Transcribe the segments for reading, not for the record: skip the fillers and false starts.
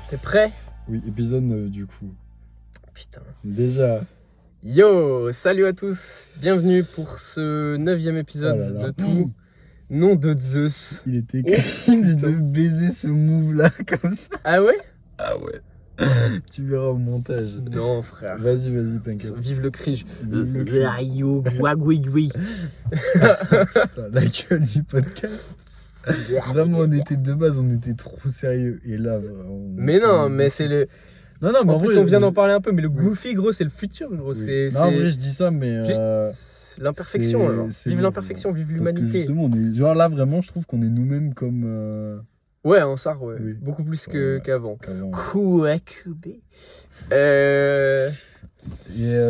T'es prêt? Oui, épisode 9 du coup. Putain. Déjà. Yo, salut à tous. Bienvenue pour ce 9e épisode Oh là là. de tout. Nom de Zeus. Il était écrit de baiser ce move là comme ça. Ah ouais? Ah ouais. Tu verras au montage. Non, frère. Vas-y, t'inquiète. Vive le cringe. Vive le cringe. Yo, guagouigui. Putain, la gueule du podcast. Vraiment, on était de base, on était trop sérieux. Et là, vraiment, Mais non, mais c'est le. Non, mais En plus, vrai, on vient d'en parler un peu, mais le Oui. Goofy, gros, c'est le futur, gros. oui. C'est. Non, en vrai, je dis ça, mais. Juste l'imperfection, c'est- alors. c'est Vive bon, l'imperfection, vive Parce que l'humanité. justement, on est. Genre là, vraiment, je trouve qu'on est nous-mêmes comme. Ouais, en ça, ouais. Oui. Beaucoup plus Ouais. qu'avant. Qu'avant. Kouakubé.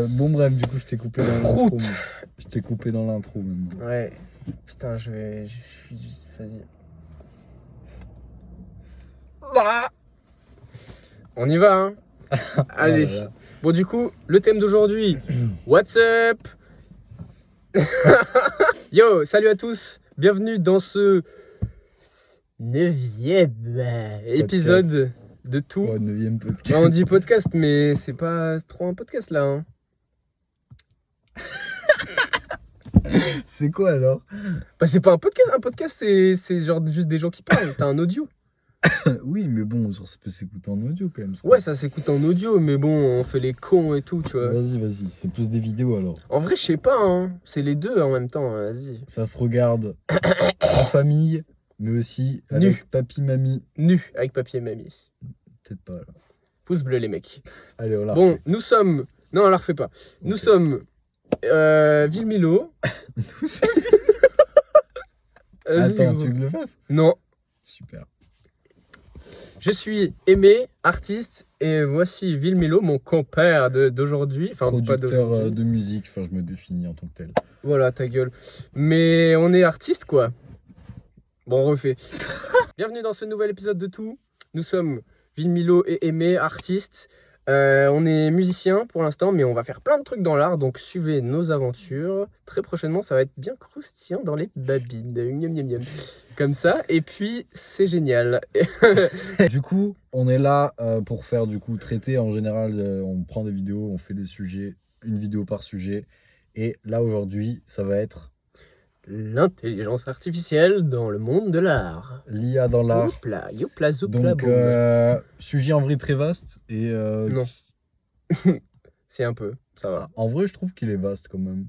Bon, bref, du coup, je t'ai coupé dans l'intro. Prout. mais- Je t'ai coupé dans l'intro même. Ouais. Putain, je suis. Vas-y. Bah. On y va, hein. Allez. Ah là là. Bon, du coup, le thème d'aujourd'hui. What's up? Yo, salut à tous. Bienvenue dans ce 9e épisode de tout. Ouais, 9e podcast. Bah, on dit podcast, mais c'est pas trop un podcast là, hein. C'est quoi alors? Bah, c'est pas un podcast. Un podcast, c'est genre juste des gens qui parlent. T'as un audio. Oui, mais bon, genre, ça peut s'écouter en audio quand même. Ouais, ça s'écoute en audio, mais bon, on fait les cons et tout, tu vois. Vas-y, c'est plus des vidéos alors. En vrai, je sais pas, hein. C'est les deux en même temps, hein, vas-y. Ça se regarde en famille, mais aussi avec Nu. papy, mamie. Nu, avec papier et mamie. Peut-être pas là. Pouce bleu, les mecs. Allez, voilà. Bon, nous sommes. Non, on la refait pas. Nous Ok. sommes. Villemilo. Vas-y, Attends, gros. tu veux que je le fasse? Non. Super. Je suis Aimé, artiste, et voici Villemilo, mon compère d'aujourd'hui. Enfin, pas Producteur d'aujourd'hui. de musique, enfin, je me définis en tant que tel. Voilà, ta gueule. Mais on est artiste, quoi. Bon, on refait. Bienvenue dans ce nouvel épisode de Tout. Nous sommes Villemilo et Aimé, artistes. On est musiciens pour l'instant, mais on va faire plein de trucs dans l'art, donc suivez nos aventures. Très prochainement, ça va être bien croustillant dans les babines. Miam, miam, miam. Comme ça, et puis c'est génial. Du coup, on est là pour faire traiter. En général, on prend des vidéos, on fait des sujets, une vidéo par sujet. Et là, aujourd'hui, ça va être L'intelligence artificielle dans le monde de l'art. l'IA dans l'art. Youpla, youpla, zoupla, Donc, boum. sujet en vrai très vaste. Et Non. C'est un peu, ça va. en vrai, je trouve qu'il est vaste quand même.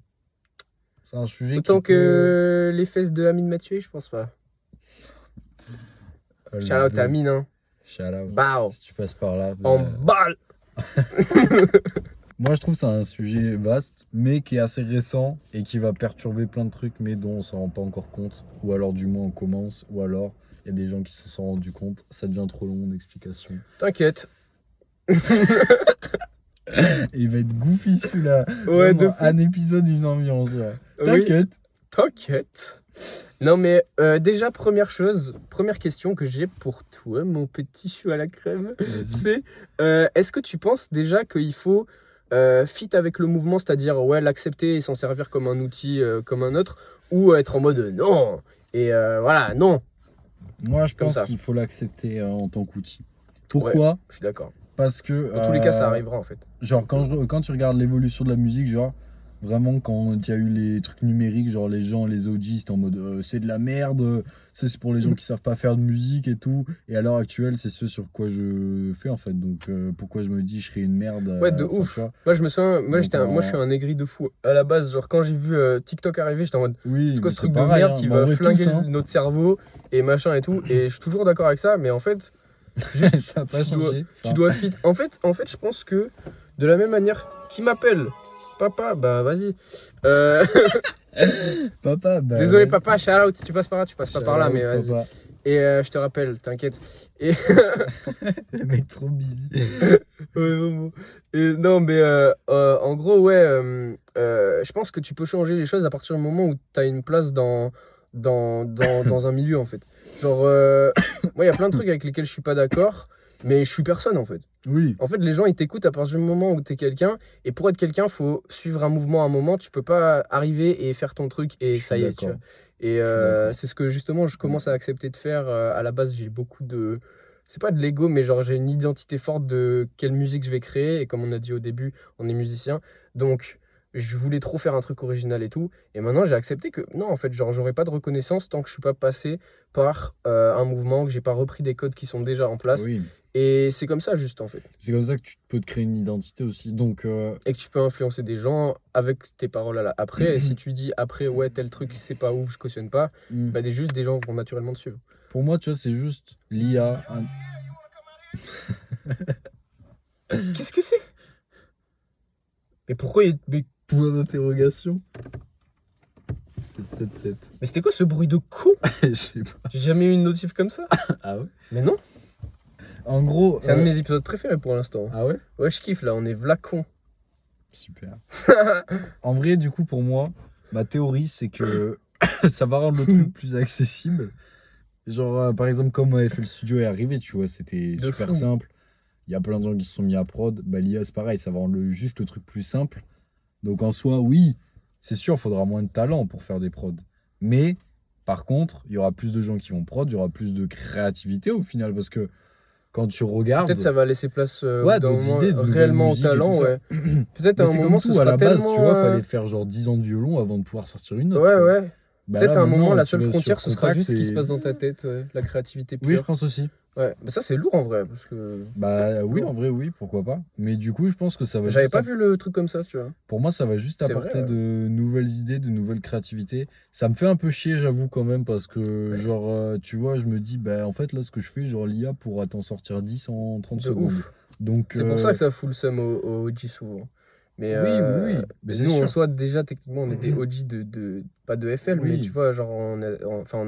C'est un sujet Autant qui peut... que les fesses de Amine Mathieu, je pense pas. Shout out à Amine, hein. Shout out. Bao. Si tu passes par là. En balle. Moi, je trouve que c'est un sujet vaste, mais qui est assez récent et qui va perturber plein de trucs, mais dont on s'en rend pas encore compte. Ou alors, du moins, on commence. Ou alors, il y a des gens qui se sont rendus compte. Ça devient trop long, mon explication. T'inquiète. Et il va être goofy celui-là. Ouais, Vraiment, de fou. un épisode, une ambiance. Ouais. Oui. T'inquiète. T'inquiète. Non mais déjà première question que j'ai pour toi mon petit chou à la crème, Vas-y. c'est est-ce que tu penses déjà qu'il faut fit avec le mouvement, c'est-à-dire ouais l'accepter et s'en servir comme un outil comme un autre, ou être en mode non et voilà non. Moi, je Comme pense ça. qu'il faut l'accepter en tant qu'outil. Pourquoi? Je suis d'accord. Parce que... Dans tous les cas ça arrivera en fait. Genre, quand tu regardes l'évolution de la musique, genre, vraiment, quand il y a eu les trucs numériques, genre, les gens, les OG, c'était en mode c'est de la merde, c'est pour les gens qui savent pas faire de musique et tout. Et à l'heure actuelle, c'est ce sur quoi je fais en fait. Donc, pourquoi je me dis, je serais une merde. Ouais de enfin, ouf. tu vois. Moi je me souviens, moi Donc, je suis un aigri de fou à la base, genre quand j'ai vu TikTok arriver j'étais en mode Oui, c'est quoi mais ce truc de pareil, merde hein. qui Mais en va vrai, flinguer tous, hein. notre cerveau et machin et tout, et je suis toujours d'accord avec ça, mais en fait juste Ça n'a pas tu dois- changé. tu dois fit. En fait, je pense que de la même manière, qui m'appelle papa, bah vas-y. Papa, bah, Désolé vas-y. papa, shout out, si tu passes par là, tu passes pas par là, Shout out, mais vas-y. papa. Et je te rappelle, t'inquiète. Et Le mec trop busy. ouais, vraiment. Et non, mais en gros, ouais, je pense que tu peux changer les choses à partir du moment où tu as une place dans un milieu, en fait. Genre, moi, il y a plein de trucs avec lesquels je suis pas d'accord, mais je suis personne, en fait. Oui. En fait, les gens, ils t'écoutent à partir du moment où tu es quelqu'un, et pour être quelqu'un, faut suivre un mouvement à un moment. Tu peux pas arriver et faire ton truc, et Je suis ça y est, tu d'accord. vois. Et Je suis d'accord. c'est ce que, justement, je commence à accepter de faire. À la base, j'ai beaucoup de c'est pas de l'ego, mais genre j'ai une identité forte de quelle musique je vais créer. Et comme on a dit au début, on est musicien. Donc je voulais trop faire un truc original et tout. Et maintenant j'ai accepté que non, en fait, genre j'aurais pas de reconnaissance tant que je suis pas passé par un mouvement, que j'ai pas repris des codes qui sont déjà en place. Oui, Et c'est comme ça juste en fait. c'est comme ça que tu peux te créer une identité aussi. Donc, Et que tu peux influencer des gens avec tes paroles après. Et si tu dis après, ouais, tel truc, c'est pas ouf, je cautionne pas, bah juste des gens vont naturellement te suivre. pour moi, tu vois, c'est juste l'IA. Qu'est-ce que c'est? Mais pourquoi mais Point d'interrogation. 777. mais c'était quoi ce bruit de con? Je sais pas. J'ai jamais eu une notif comme ça. Ah ouais? Mais non, En gros. c'est un de mes épisodes préférés pour l'instant. Ah ouais? Ouais, je kiffe là, on est vlacon. Super. En vrai, du coup, pour moi, ma théorie, c'est que ça va rendre le truc plus accessible. Genre, par exemple, comme FL Studio est arrivé, tu vois, c'était De super fou. simple. Il y a plein de gens qui se sont mis à prod. Bah, l'IA, c'est pareil, ça va rendre juste le truc plus simple. Donc, en soi, oui, c'est sûr, il faudra moins de talent pour faire des prods. Mais, par contre, il y aura plus de gens qui vont prod, il y aura plus de créativité au final, parce que quand tu regardes. Peut-être ça va laisser place Ouais, d'un d'autres moment idées, de nouvelles réellement au musiques et talent, tout ça. ouais. Peut-être à Mais un c'est moment comme ce tout, sera à la base, tellement. tu vois, fallait faire genre 10 ans de violon avant de pouvoir sortir une note. Ouais, tu vois. ouais. Bah Peut-être là, à un moment, maintenant, la tu seule vas frontière, sur ce sera Contact juste ce qui se et- passe dans ta tête, ouais, la créativité pure. Oui, je pense aussi. Ouais, mais ça c'est lourd en vrai, parce que Bah oui, Lourd. en vrai, oui, pourquoi pas. Mais du coup, je pense que ça va j'avais juste. pas vu le truc comme ça, tu vois. Pour moi, ça va juste C'est vrai, apporter ouais. de nouvelles idées, de nouvelles créativités. Ça me fait un peu chier, j'avoue, quand même, parce que, Ouais. genre, tu vois, je me dis, bah en fait, là, ce que je fais, genre, l'IA pourra t'en sortir 10 en 30 De secondes. ouf. Donc, C'est pour ça que ça fout le seum au OG souvent. Mais oui, oui, oui. Mais c'est nous, en sûr. soi, déjà, techniquement, on est des OG pas de FL, mais Oui. tu vois, genre, on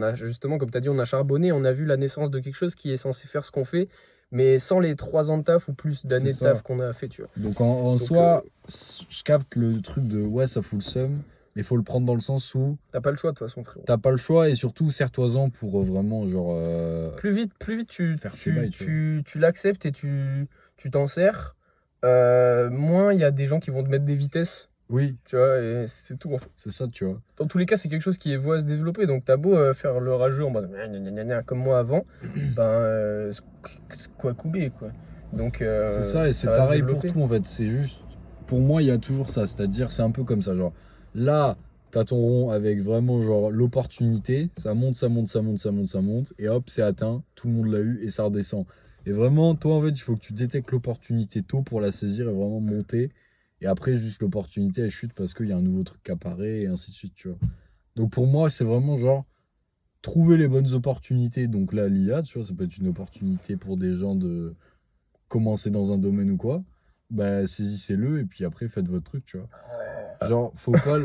a justement, comme tu as dit, on a charbonné, on a vu la naissance de quelque chose qui est censé faire ce qu'on fait, mais sans les 3 ans de taf ou plus d'années de C'est ça. taf qu'on a fait, tu vois. Donc, en Donc, soi, je capte le truc de, ouais, ça fout le seum, mais il faut le prendre dans le sens où T'as pas le choix, de toute façon, frérot. t'as pas le choix et surtout, serre-toi-en pour vraiment, genre. Plus vite Faire tes bails, tu tu l'acceptes et tu t'en sers, moins il y a des gens qui vont te mettre des vitesses, Oui, tu vois, et c'est tout en fait. c'est ça, tu vois. Dans tous les cas, c'est quelque chose qui est voué à se développer, donc t'as beau faire le rageux en mode gna gna gna gna comme moi avant, quoi couper quoi. Donc C'est ça, et c'est va se pareil pour développer. tout en fait. C'est juste, pour moi, il y a toujours ça. C'est-à-dire, c'est un peu comme ça. Genre, là, t'as ton rond avec vraiment, genre, l'opportunité. Ça monte, ça monte, ça monte, ça monte, ça monte. Et hop, c'est atteint. Tout le monde l'a eu et ça redescend. Et vraiment, toi, en fait, il faut que tu détectes l'opportunité tôt pour la saisir et vraiment monter. Et après, juste l'opportunité, elle chute parce qu'il y a un nouveau truc qui apparaît et ainsi de suite, tu vois. Donc, pour moi, c'est vraiment genre. Trouver les bonnes opportunités. Donc là, l'IA, tu vois, ça peut être une opportunité pour des gens de commencer dans un domaine ou quoi. Bah, saisissez-le et puis après, faites votre truc, tu vois. Genre, faut pas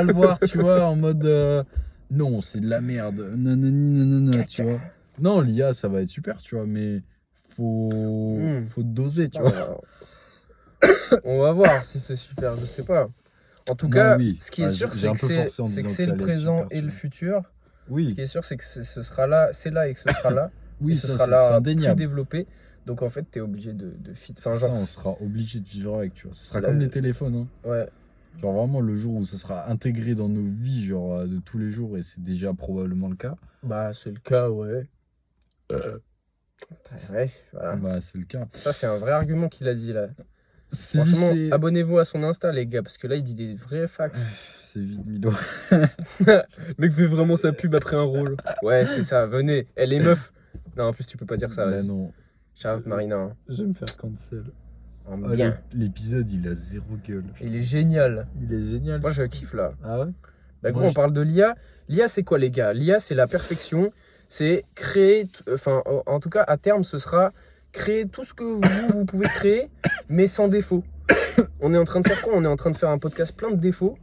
le voir, tu vois, en mode non, c'est de la merde, nanani, nanana, tu vois. Non, l'IA, ça va être super, tu vois, mais faut doser, tu vois. Alors, on va voir si c'est super, je sais pas. En tout Non, cas, oui. ce qui est Ah, sûr, j'ai c'est un que peu forcé en c'est disant que c'est ça le allait être présent super, et tu le vois. futur. Ce Oui, qui est sûr, c'est que ce sera là, c'est là et que ce sera là. oui, et ce ça, sera c'est là plus indéniable. développé. Donc en fait, t'es obligé de fit. Enfin, C'est ça, genre, on sera obligé de vivre avec, tu vois. Ce sera La- comme les téléphones, hein. ouais. Genre vraiment le jour où ça sera intégré dans nos vies, genre de tous les jours, et c'est déjà probablement le cas. Bah, c'est le cas, ouais. Ouais, voilà. Bah c'est le cas. Ça, c'est un vrai argument qu'il a dit là. Franchement, Saisissez. abonnez-vous à son Insta, les gars, parce que là, il dit des vrais facts. C'est vide Milo. Le mec fait vraiment sa pub après un rôle. Ouais, c'est ça, venez. Elle est meuf. Non, en plus, tu peux pas dire ça, Bah vas-y. non. Shout out Marina. Hein. Je vais me faire cancel. Oh, bien. L'épisode il a zéro gueule. Il est génial. Il est génial. Moi, je kiffe là. Ah ouais? Bah, gros, Moi, on parle de l'IA. L'IA, c'est quoi, les gars? L'IA, c'est la perfection. C'est créer. Enfin, en tout cas, à terme, ce sera créer tout ce que vous pouvez créer, mais sans défaut. On est en train de faire quoi? On est en train de faire un podcast plein de défauts.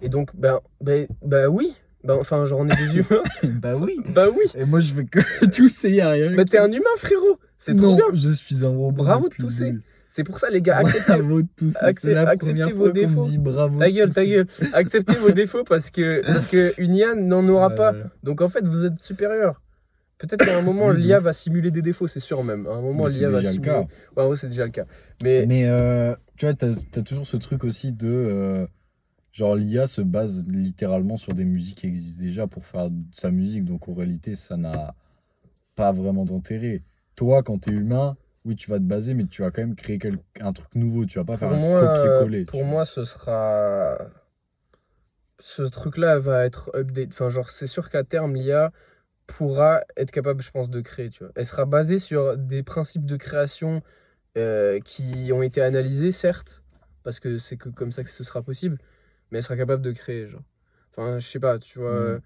Et donc, bah oui. Bah, enfin, genre, on est des humains. Bah oui. Bah oui. Et moi je fais que tousser, y a rien. Bah, t'es un humain, frérot. C'est trop Non, bien. je suis un robot. Bravo de depuis le tousser. début. C'est pour ça, les gars, acceptez. Bravo de tousser. C'est la acceptez première vos fois qu'on défauts. me dit bravo. Ta de gueule, ta tousser. gueule. Acceptez vos défauts parce que une IA n'en aura pas. Voilà. Donc en fait, vous êtes supérieur. Peut-être qu'à un moment, Oui, de l'IA ouf. va simuler des défauts, c'est sûr même. À un moment, Mais c'est l'IA va déjà le simuler. cas. Ouais, en vrai, c'est déjà le cas. Mais Mais tu vois, t'as toujours ce truc aussi de. Genre, l'IA se base littéralement sur des musiques qui existent déjà pour faire sa musique. Donc, en réalité, ça n'a pas vraiment d'intérêt. Toi, quand t'es humain, oui, tu vas te baser, mais tu vas quand même créer un truc nouveau. Tu vas pas faire un copier-coller. Pour moi, ce sera. Ce truc-là va être update. Enfin, genre, c'est sûr qu'à terme, l'IA pourra être capable, je pense, de créer, tu vois. Elle sera basée sur des principes de création qui ont été analysés, certes, parce que c'est que comme ça que ce sera possible, mais elle sera capable de créer, genre. Enfin, je sais pas, tu vois. Mm.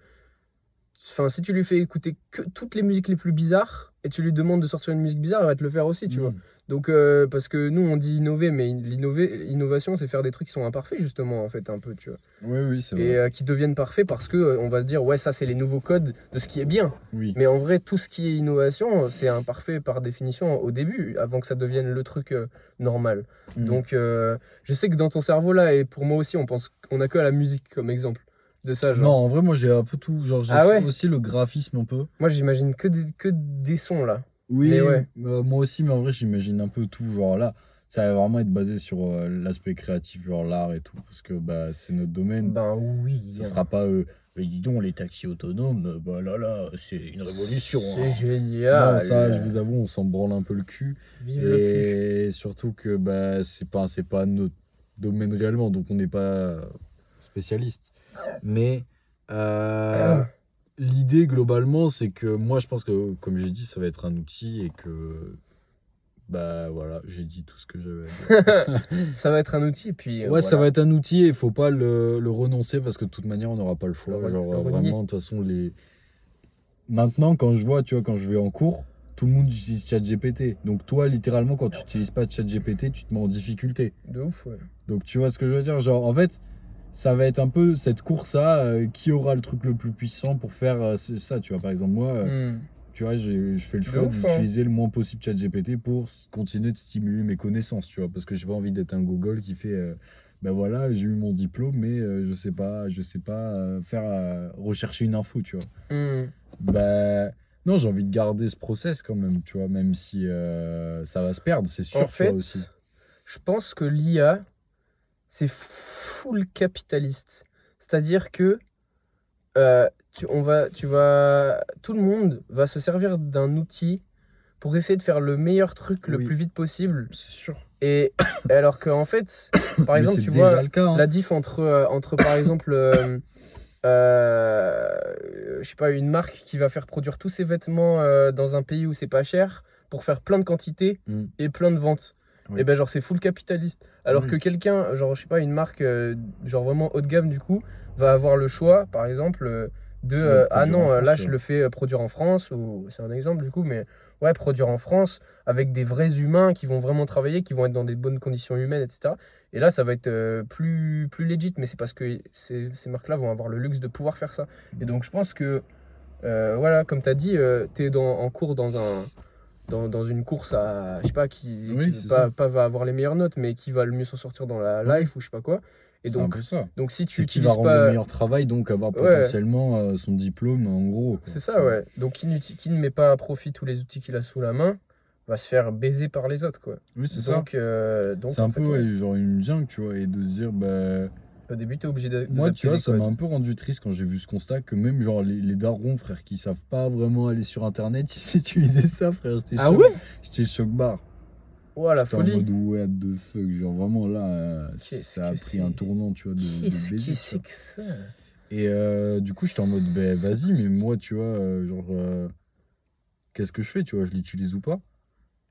Enfin, si tu lui fais écouter que toutes les musiques les plus bizarres et tu lui demandes de sortir une musique bizarre, elle va te le faire aussi, tu vois. Mm. Donc, parce que nous, on dit innover, mais l'innovation, c'est faire des trucs qui sont imparfaits, justement, en fait, un peu, tu vois. Oui, oui, c'est Et vrai. qui deviennent parfaits parce que on va se dire, ouais, ça, c'est les nouveaux codes de ce qui est bien. Oui. Mais en vrai, tout ce qui est innovation, c'est imparfait par définition au début, avant que ça devienne le truc normal. Mm. Donc, je sais que dans ton cerveau, là, et pour moi aussi, on a que à la musique comme exemple de ça, Non, genre. en vrai, moi, j'ai un peu tout. Genre, j'ai Ah ouais? aussi le graphisme un peu. Moi, j'imagine que des sons, là. Oui, Mais ouais. moi aussi, mais en vrai, j'imagine un peu tout. Genre là, ça va vraiment être basé sur l'aspect créatif, genre l'art et tout, parce que bah, c'est notre domaine. Ben oui. Ça sera pas, mais dis donc, les taxis autonomes, bah là, c'est une révolution. C'est Hein. génial. Non, ça, je vous avoue, on s'en branle un peu le cul. Vive le cul. Et surtout que bah, c'est pas notre domaine réellement, donc on n'est pas spécialiste. Mais l'idée globalement, c'est que moi je pense que, comme j'ai dit, ça va être un outil et que bah voilà, j'ai dit tout ce que j'avais à dire. Ça va être un outil, et puis Ouais, ça voilà. va être un outil et il faut pas le renoncer parce que de toute manière, on n'aura pas le choix. Le Genre renier. vraiment, de toute façon, maintenant, quand je vois, tu vois, quand je vais en cours, tout le monde utilise ChatGPT. Donc toi, littéralement, quand tu n'utilises pas ChatGPT, tu te mets en difficulté. De ouf, ouais. Donc tu vois ce que je veux dire? Genre, en fait, ça va être un peu cette course-là, qui aura le truc le plus puissant pour faire ça. Tu vois, par exemple, moi, Hmm. tu vois, je fais le De choix ouf, hein. d'utiliser le moins possible ChatGPT pour continuer de stimuler mes connaissances, tu vois, parce que j'ai pas envie d'être un Google qui fait, ben voilà, j'ai eu mon diplôme, mais je sais pas faire rechercher une info, tu vois. Hmm. Ben non, j'ai envie de garder ce process quand même, tu vois, même si ça va se perdre, c'est En sûr, tu vois fait, aussi. je pense que l'IA, c'est full capitaliste. C'est-à-dire que tout le monde va se servir d'un outil pour essayer de faire le meilleur truc le Oui. plus vite possible. C'est sûr. Et alors qu'en fait, par Mais exemple, c'est tu déjà vois, le cas, hein. la diff entre par exemple, je sais pas, une marque qui va faire produire tous ses vêtements dans un pays où c'est pas cher pour faire plein de quantités Mm. et plein de ventes. Oui. Et ben genre c'est full capitaliste. Alors Oui. que quelqu'un, genre je sais pas, une marque genre vraiment haut de gamme du coup, va avoir le choix par exemple de Ouais, de ah produire en non, France, là tu je vois. le fais produire en France, ou c'est un exemple du coup, mais ouais, produire en France avec des vrais humains qui vont vraiment travailler, qui vont être dans des bonnes conditions humaines, etc. Et là, ça va être plus legit, mais c'est parce que ces marques-là vont avoir le luxe de pouvoir faire ça. Et donc, je pense que, voilà, comme tu as dit, tu es en cours dans une course à, je sais pas, Oui, qui c'est ça. pas va avoir les meilleures notes, mais qui va le mieux s'en sortir dans la Oui. life ou je sais pas quoi. Et C'est un peu ça. donc si tu C'est qui va utilises rendre le pas. meilleur travail, donc avoir Ouais, potentiellement son diplôme, en gros, quoi, c'est tu ça, vois. ouais. Donc, qui ne met pas à profit tous les outils qu'il a sous la main va se faire baiser par les autres, quoi. Oui, c'est ça. Donc C'est en un fait, peu ouais. ouais, genre une jungle, tu vois, et de se dire, bah. Au début, t'es obligé Moi, tu d'adapter vois, les ça m'a codes. un peu rendu triste quand j'ai vu ce constat que même, genre, les darons, frère, qui savent pas vraiment aller sur internet, ils utilisaient ça, frère. Ah ouais? J'étais choc-barre. Oh, la J'étais en folie. mode, what the fuck. Genre, vraiment, là, Qu'est-ce ça a que pris un c'est? tournant, tu vois, de Qu'est-ce baiser, que tu c'est vois. que ça? Et du coup, j'étais en mode, bah, vas-y, mais moi, tu vois, qu'est-ce que je fais, tu vois, je l'utilise ou pas?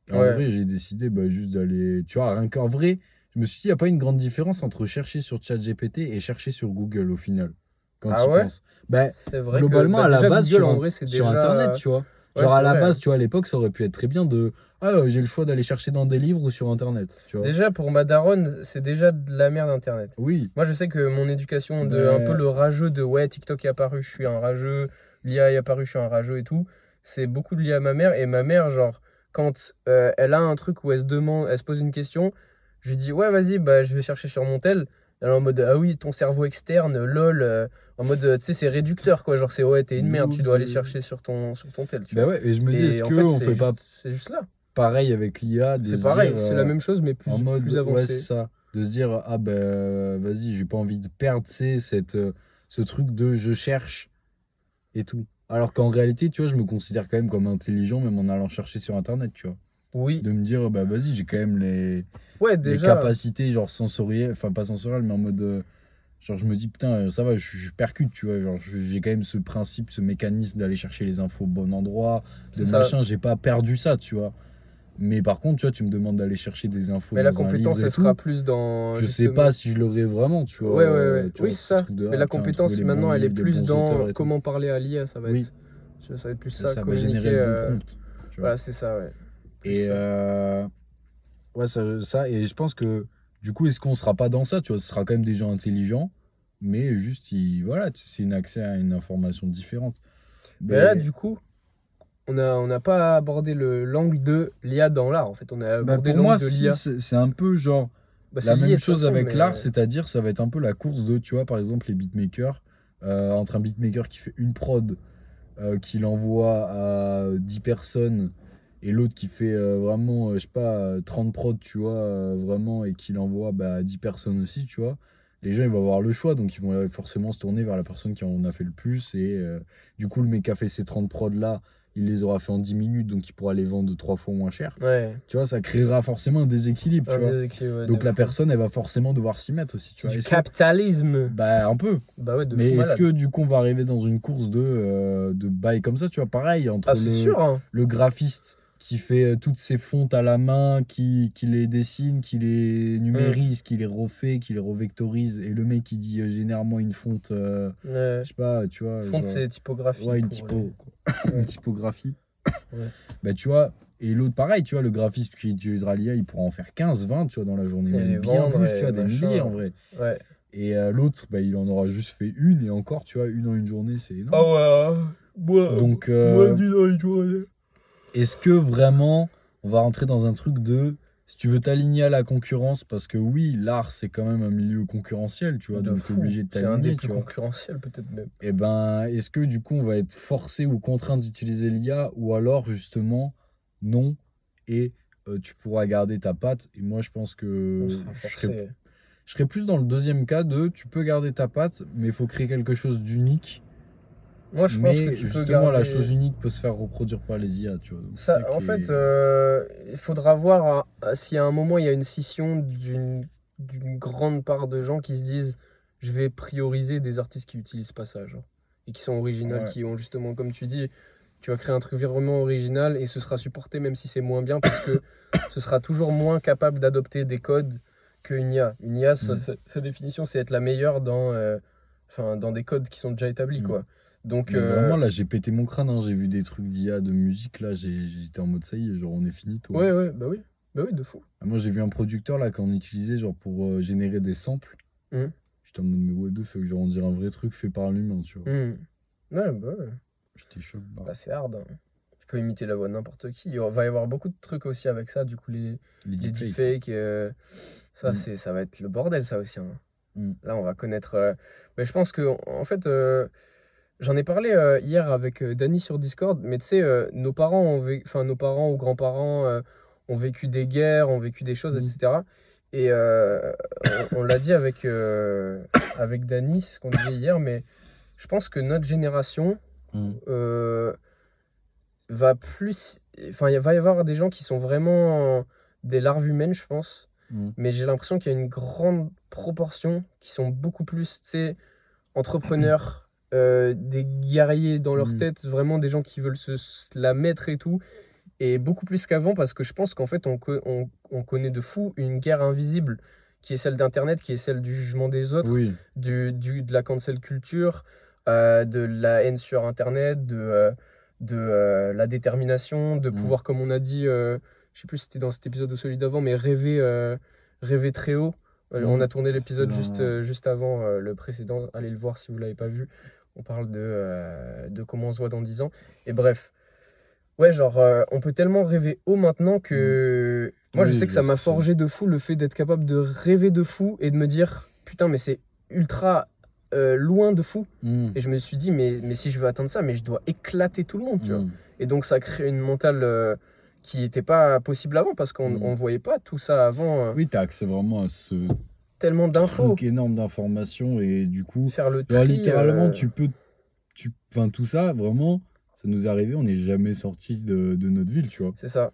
Et en Ouais. vrai, j'ai décidé bah, juste d'aller. Tu vois, rien qu'en vrai, je me suis dit, il n'y a pas une grande différence entre chercher sur ChatGPT et chercher sur Google au final, quand Ah tu y ouais? penses. Bah, C'est vrai que globalement, bah, à la déjà, base, Google, en vrai, c'est sur Internet, déjà. tu vois. Ouais, Genre, à c'est la vrai, base, hein. tu vois, à l'époque, ça aurait pu être très bien de. Ah, j'ai le choix d'aller chercher dans des livres ou sur Internet, tu vois. Déjà, pour ma daronne, c'est déjà de la merde Internet. Oui, Moi, je sais que mon éducation de un peu bah, le rageux de ouais, TikTok est apparu, je suis un rageux, l'IA est apparu, je suis un rageux et tout, c'est beaucoup lié à ma mère. Et ma mère, genre, quand elle a un truc où elle se demande, elle se pose une question, je lui dis ouais, vas-y, bah, je vais chercher sur mon tel. Elle est en mode ah oui, ton cerveau externe, lol, en mode tu sais, c'est réducteur quoi, genre c'est ouais, t'es une merde, tu dois aller loser. chercher sur ton tel, tu Bah vois. ouais, et je me dis, Et est-ce en fait, qu'on fait pas c'est juste là. pareil avec l'IA, de C'est se dire pareil, c'est la même chose, mais en plus mode, ouais, c'est avancé. ça. de se dire, ah ben vas-y, j'ai pas envie de perdre, ce truc de je cherche et tout. Alors qu'en réalité, tu vois, je me considère quand même comme intelligent, même en allant chercher sur Internet, tu vois. Oui. De me dire, bah vas-y, j'ai quand même Ouais, les déjà. capacités, genre sensorielles, enfin pas sensorielles, mais en mode. Genre, je me dis, putain, ça va, je percute, tu vois. Genre, j'ai quand même ce principe, ce mécanisme d'aller chercher les infos au bon endroit, de C'est ça. machin, j'ai pas perdu ça, tu vois. Mais par contre, tu vois, tu me demandes d'aller chercher des infos Mais la dans un livre compétence, et elle sera tout. plus dans Je sais pas justement. si je l'aurais vraiment, tu vois. Ouais, ouais, ouais. Tu Oui, vois, c'est ce ça. truc de, Mais ah, la putain, trouver compétence, les bons maintenant, elle est livres, les plus bons dans auteurs et tout. comment parler à l'IA. Oui, Ça va être plus c'est ça, ça, bah, générer communiquer. le bon prompt, tu vois. Voilà, c'est ça, ouais. Plus Et ça. ouais, ça, et je pense que du coup, est-ce qu'on sera pas dans ça, tu vois, ce sera quand même des gens intelligents, mais juste, voilà, c'est un accès à une information différente. Mais là, Mais du coup, on n'a pas abordé l'angle de l'IA dans l'art, en fait. On a bah, abordé pour l'angle moi, de si, l'IA. c'est un peu genre Bah, c'est la lié même de toute chose façon, avec l'art, mais. c'est-à-dire, ça va être un peu la course de, tu vois, par exemple, les beatmakers, entre un beatmaker qui fait une prod, qui l'envoie à 10 personnes, et l'autre qui fait vraiment, je sais pas, 30 prods, tu vois, vraiment, et qui l'envoie bah, à 10 personnes aussi, tu vois. Les gens, ils vont avoir le choix, donc ils vont forcément se tourner vers la personne qui en a fait le plus. Et du coup, le mec qui a fait ces 30 prods-là, il les aura fait en 10 minutes, donc il pourra les vendre 3 fois moins cher. Ouais, Tu vois, ça créera forcément un déséquilibre, tu un vois. déséquilibre ouais, de Donc la fou. personne, elle va forcément devoir s'y mettre aussi, tu C'est vois. du Est-ce que... capitalisme. Bah, un peu. Bah ouais, de Mais fou est-ce malade. que du coup on va arriver dans une course de bail comme ça, tu vois, pareil, Ah, entre c'est sûr, hein. le graphiste qui fait toutes ses fontes à la main, qui les dessine, qui les Hum, numérise, qui les refait, qui les revectorise, et le mec qui dit généralement une fonte, ouais. je sais pas, tu vois, Fonte, genre, c'est typographie ouais, une pour les. typo, quoi. Une Ouais, typographie. ouais. Bah, tu vois, et l'autre pareil, tu vois, le graphiste qui utilisera l'IA, il pourra en faire 15, 20, tu vois, dans la journée, Et même les bien vendre plus, tu et vois, des milliers en machin. vrai. Ouais. Et l'autre, bah, il en aura juste fait une, et encore, tu vois, une en une journée, c'est Ah énorme. ouais, Donc, moi dis dans les journées. est-ce que vraiment on va rentrer dans un truc de si tu veux t'aligner à la concurrence, parce que oui, l'art c'est quand même un milieu concurrentiel, tu vois, De donc tu es fou. obligé de C'est un des t'aligner, plus tu vois. concurrentiels, peut-être même. Et ben, est-ce que du coup on va être forcé ou contraint d'utiliser l'IA, ou alors justement non, et tu pourras garder ta patte. Et moi je pense On que sera je forcé. serais plus dans le deuxième cas de tu peux garder ta patte, mais il faut créer quelque chose d'unique. Moi, je pense que Mais tu peux justement, la garder. chose unique peut se faire reproduire par les IA, tu vois. Donc c'est Ça, ça en qui fait, est. il faudra voir si à un moment il y a une scission d'une grande part de gens qui se disent je vais prioriser des artistes qui utilisent pas ça, genre, et qui sont originales, Ouais. qui ont justement, comme tu dis, tu vas créer un truc vraiment original et ce sera supporté même si c'est moins bien parce que ce sera toujours moins capable d'adopter des codes qu'une IA. Une IA, Mm. sa définition, c'est être la meilleure dans des codes qui sont déjà établis, Mm. quoi. Donc, Mais vraiment, là, j'ai pété mon crâne, hein. J'ai vu des trucs d'IA, de musique, là, j'étais en mode ça y est, genre on est fini, toi. ouais, ouais, bah oui, de fou. Ah, moi, j'ai vu un producteur, là, qu'on utilisait, genre, pour générer des samples. Hum, J'étais en mode, mais what the fuck, genre, on dirait un vrai truc fait par l'humain, tu vois. hum. Ouais, bah ouais. J'étais choqué, bah. Bah, c'est hard, hein. Tu peux imiter la voix de n'importe qui. Va y avoir beaucoup de trucs aussi avec ça, du coup, Les les deepfakes. deepfakes. Ça, Mm. ça va être le bordel, ça aussi, hein. Mm. Là, on va connaître. Mais je pense que, en fait, j'en ai parlé hier avec Dany sur Discord, mais tu sais, enfin, nos parents ou grands-parents ont vécu des guerres, ont vécu des choses, Mm. etc. Et on l'a dit avec Dany, c'est ce qu'on disait hier, mais je pense que notre génération. Mm. Va plus. Enfin, il va y avoir des gens qui sont vraiment des larves humaines, je pense. Mm. Mais j'ai l'impression qu'il y a une grande proportion qui sont beaucoup plus, tu sais, entrepreneurs, des guerriers dans leur Mm. tête, vraiment des gens qui veulent se la mettre et tout. Et beaucoup plus qu'avant, parce que je pense qu'en fait, on connaît de fou une guerre invisible qui est celle d'Internet, qui est celle du jugement des autres, Oui. de la cancel culture, de la haine sur Internet, de la détermination, de Mm. pouvoir, comme on a dit, je sais plus si c'était dans cet épisode ou celui d'avant, mais rêver très haut. On Mm. a tourné C'était l'épisode dans- juste avant le précédent. Allez le voir si vous l'avez pas vu. On parle de comment on se voit dans 10 ans. Et bref, ouais, genre, on peut tellement rêver haut maintenant Mm. que. Moi, je Oui, sais je que vois ça ce m'a que c'est. forgé de fou le fait d'être capable de rêver de fou et de me dire, putain, mais c'est ultra loin de fou. Mm. Et je me suis dit, mais si je veux atteindre ça, mais je dois éclater tout le monde, tu vois. Mm. Et donc, ça crée une mentale qui n'était pas possible avant parce qu'on Mm. on voyait pas tout ça avant. Oui, t'as accès vraiment à ce Tellement d'infos. truc énorme d'informations et du coup, Faire le genre tri. littéralement, enfin tout ça, vraiment, ça nous est arrivé, on n'est jamais sorti de notre ville, tu vois. C'est ça.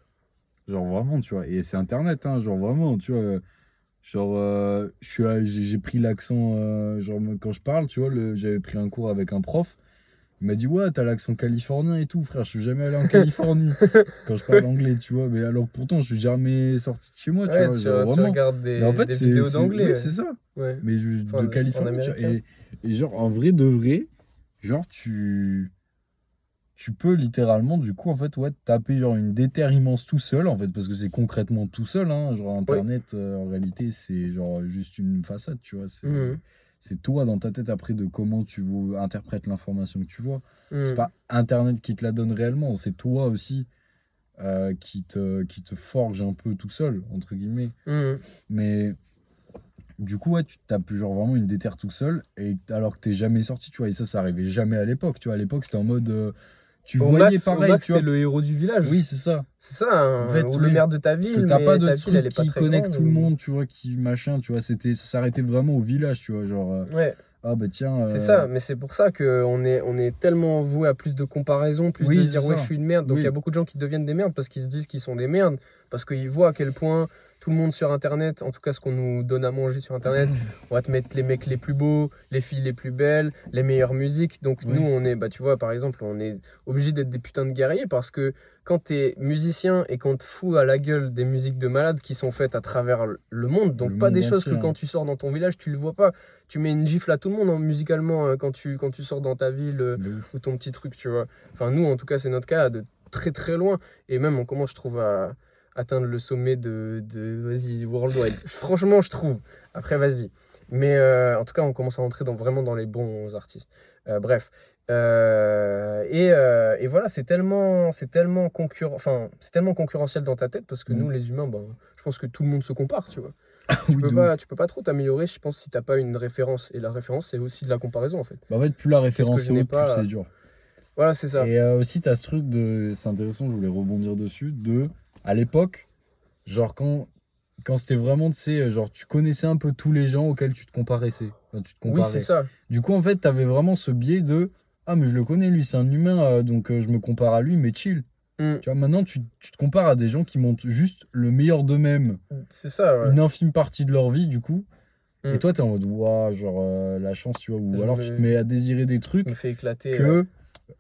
Genre vraiment, tu vois. Et c'est Internet, hein, genre vraiment, tu vois. Genre, j'ai pris l'accent, genre quand je parle, tu vois, j'avais pris un cours avec un prof. Il m'a dit, ouais, t'as l'accent californien et tout, frère, je suis jamais allé en Californie quand je parle anglais, tu vois. Mais alors pourtant, je suis jamais sorti de chez moi, tu Ouais, vois, tu, genre tu vraiment. regardes Mais en fait, des vidéos d'anglais. oui, Ouais. c'est ça. Ouais. Mais Enfin, de en Californie, tu vois. américain. Et genre, en vrai de vrai, genre, tu peux littéralement, du coup, en fait, ouais, taper genre une déterre immense tout seul, en fait, parce que c'est concrètement tout seul, hein. Genre, Oui. Internet, en réalité, c'est genre juste une façade, tu vois. Mhm. C'est toi dans ta tête après de comment interprètes l'information que tu vois. C'est Mhm. pas Internet qui te la donne réellement, c'est toi aussi qui te forge un peu tout seul, entre guillemets. Mhm. Mais du coup, ouais, tu tapes genre vraiment une déterre tout seul, et alors que t'es jamais sorti, tu vois. Et ça arrivait jamais à l'époque, tu vois. À l'époque, c'était en mode. Tu voyais Au pareil, max, tu t'es vois. le héros du village. Oui, c'est ça. C'est ça, En hein, fait, ou le oui. maire de ta Parce que ville, t'as pas mais de ta ville, elle truc est pas qui très connecte grande. tout le monde, tu vois, qui machin, tu vois. Ça s'arrêtait vraiment au village, tu vois. Genre, Ouais, ah bah tiens. c'est ça, mais c'est pour ça qu'on est tellement voué à plus de comparaison, plus de Oui, se dire c'est ouais, je ça. suis une merde. Donc il y a Oui. beaucoup de gens qui deviennent des merdes parce qu'ils se disent qu'ils sont des merdes, parce qu'ils voient à quel point tout le monde sur Internet, en tout cas ce qu'on nous donne à manger sur Internet, on va te mettre les mecs les plus beaux, les filles les plus belles, les meilleures musiques. Donc Oui. nous, on est, bah tu vois, par exemple, on est obligé d'être des putains de guerriers parce que quand t'es musicien et qu'on te fout à la gueule des musiques de malades qui sont faites à travers le monde, donc Le pas monde des choses entier, que hein. quand tu sors dans ton village, tu le vois pas. Tu mets une gifle à tout le monde, hein, musicalement, quand tu sors dans ta ville De ouf. ou ton petit truc, tu vois. Enfin, nous, en tout cas, c'est notre cas, de très très loin. Et même, on commence, je trouve, à atteindre le sommet vas-y, worldwide. Franchement, je trouve. Après, vas-y. Mais en tout cas, on commence à rentrer vraiment dans les bons artistes. Bref. Et voilà, c'est tellement concurrentiel dans ta tête parce que nous, Mm. les humains, ben, je pense que tout le monde se compare, tu vois. Oui, de ouf. Tu peux pas trop t'améliorer, je pense, si t'as pas une référence. Et la référence, c'est aussi de la comparaison, en fait. Bah, en fait, plus la C'est qu'est-ce que référence je est n'ai haute, plus pas. c'est dur. Voilà, c'est ça. Et aussi, t'as ce truc de. C'est intéressant, je voulais rebondir dessus. À l'époque, genre quand c'était vraiment, tu sais, genre tu connaissais un peu tous les gens auxquels tu te comparais. Enfin, tu te Oui, c'est comparais. ça. Du coup, en fait, t'avais vraiment ce biais de ah, mais je le connais, lui, c'est un humain, donc je me compare à lui, mais chill. Mm. Tu vois, maintenant, tu te compares à des gens qui montrent juste le meilleur d'eux-mêmes, C'est ça, ouais. une infime partie de leur vie, du coup. Et Mm. toi, t'es en mode, waouh, genre la chance, tu vois. Ou Je alors, tu te me, mets à désirer des je me trucs fais éclater. que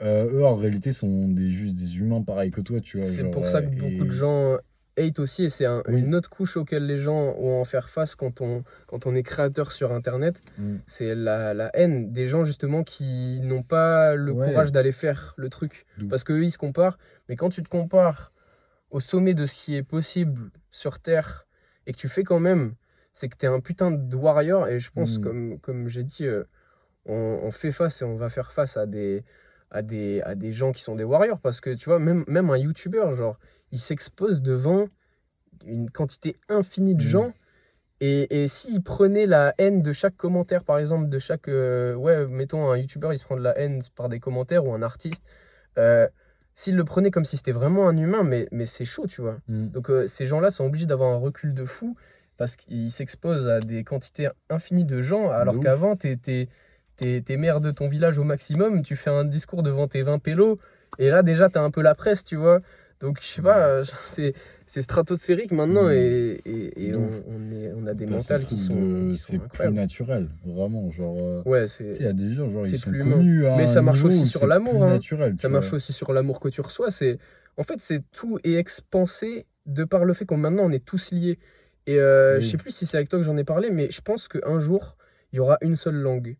eux, en réalité, sont juste des humains pareils que toi, tu vois. C'est Genre, pour ça que beaucoup de et gens hate aussi, et c'est oui. une autre couche auquel les gens ont à en faire face quand on est créateur sur Internet. Mm. C'est la haine des gens, justement, qui n'ont pas le Ouais. courage d'aller faire le truc. D'où. Parce qu'eux, ils se comparent. Mais quand tu te compares au sommet de ce qui est possible sur Terre et que tu fais quand même, c'est que tu es un putain de warrior. Et je pense, Mm. comme j'ai dit, on fait face et on va faire face à des gens qui sont des warriors. Parce que tu vois, même un YouTuber, genre, il s'expose devant une quantité infinie de Mm. gens. Et s'il prenait la haine de chaque commentaire, par exemple, de chaque. Ouais, mettons un YouTuber, il se prend de la haine par des commentaires ou un artiste. euh, S'il le prenait comme si c'était vraiment un humain, mais c'est chaud, tu vois. Mm. Donc ces gens-là sont obligés d'avoir un recul de fou parce qu'ils s'exposent à des quantités infinies de gens, alors De ouf. qu'avant, t'es maire de ton village au maximum, tu fais un discours devant tes 20 pélos, et là déjà, t'as un peu la presse, tu vois. Donc je sais pas, c'est stratosphérique maintenant, Mm. et De ouf. on a des T'as ce mentales truc qui sont c'est plus incroyables. naturel, vraiment. Genre, Ouais, tu sais, il y a des gens, genre, ils c'est sont plus humain. connus à Mais un ça marche niveau aussi où sur c'est l'amour, plus hein. naturel, Ça tu marche vois. aussi sur l'amour que tu reçois. En fait, c'est tout est expansé de par le fait qu'on maintenant on est tous liés. Et je sais Oui. plus si c'est avec toi que j'en ai parlé, mais je pense qu'un jour, il y aura une seule langue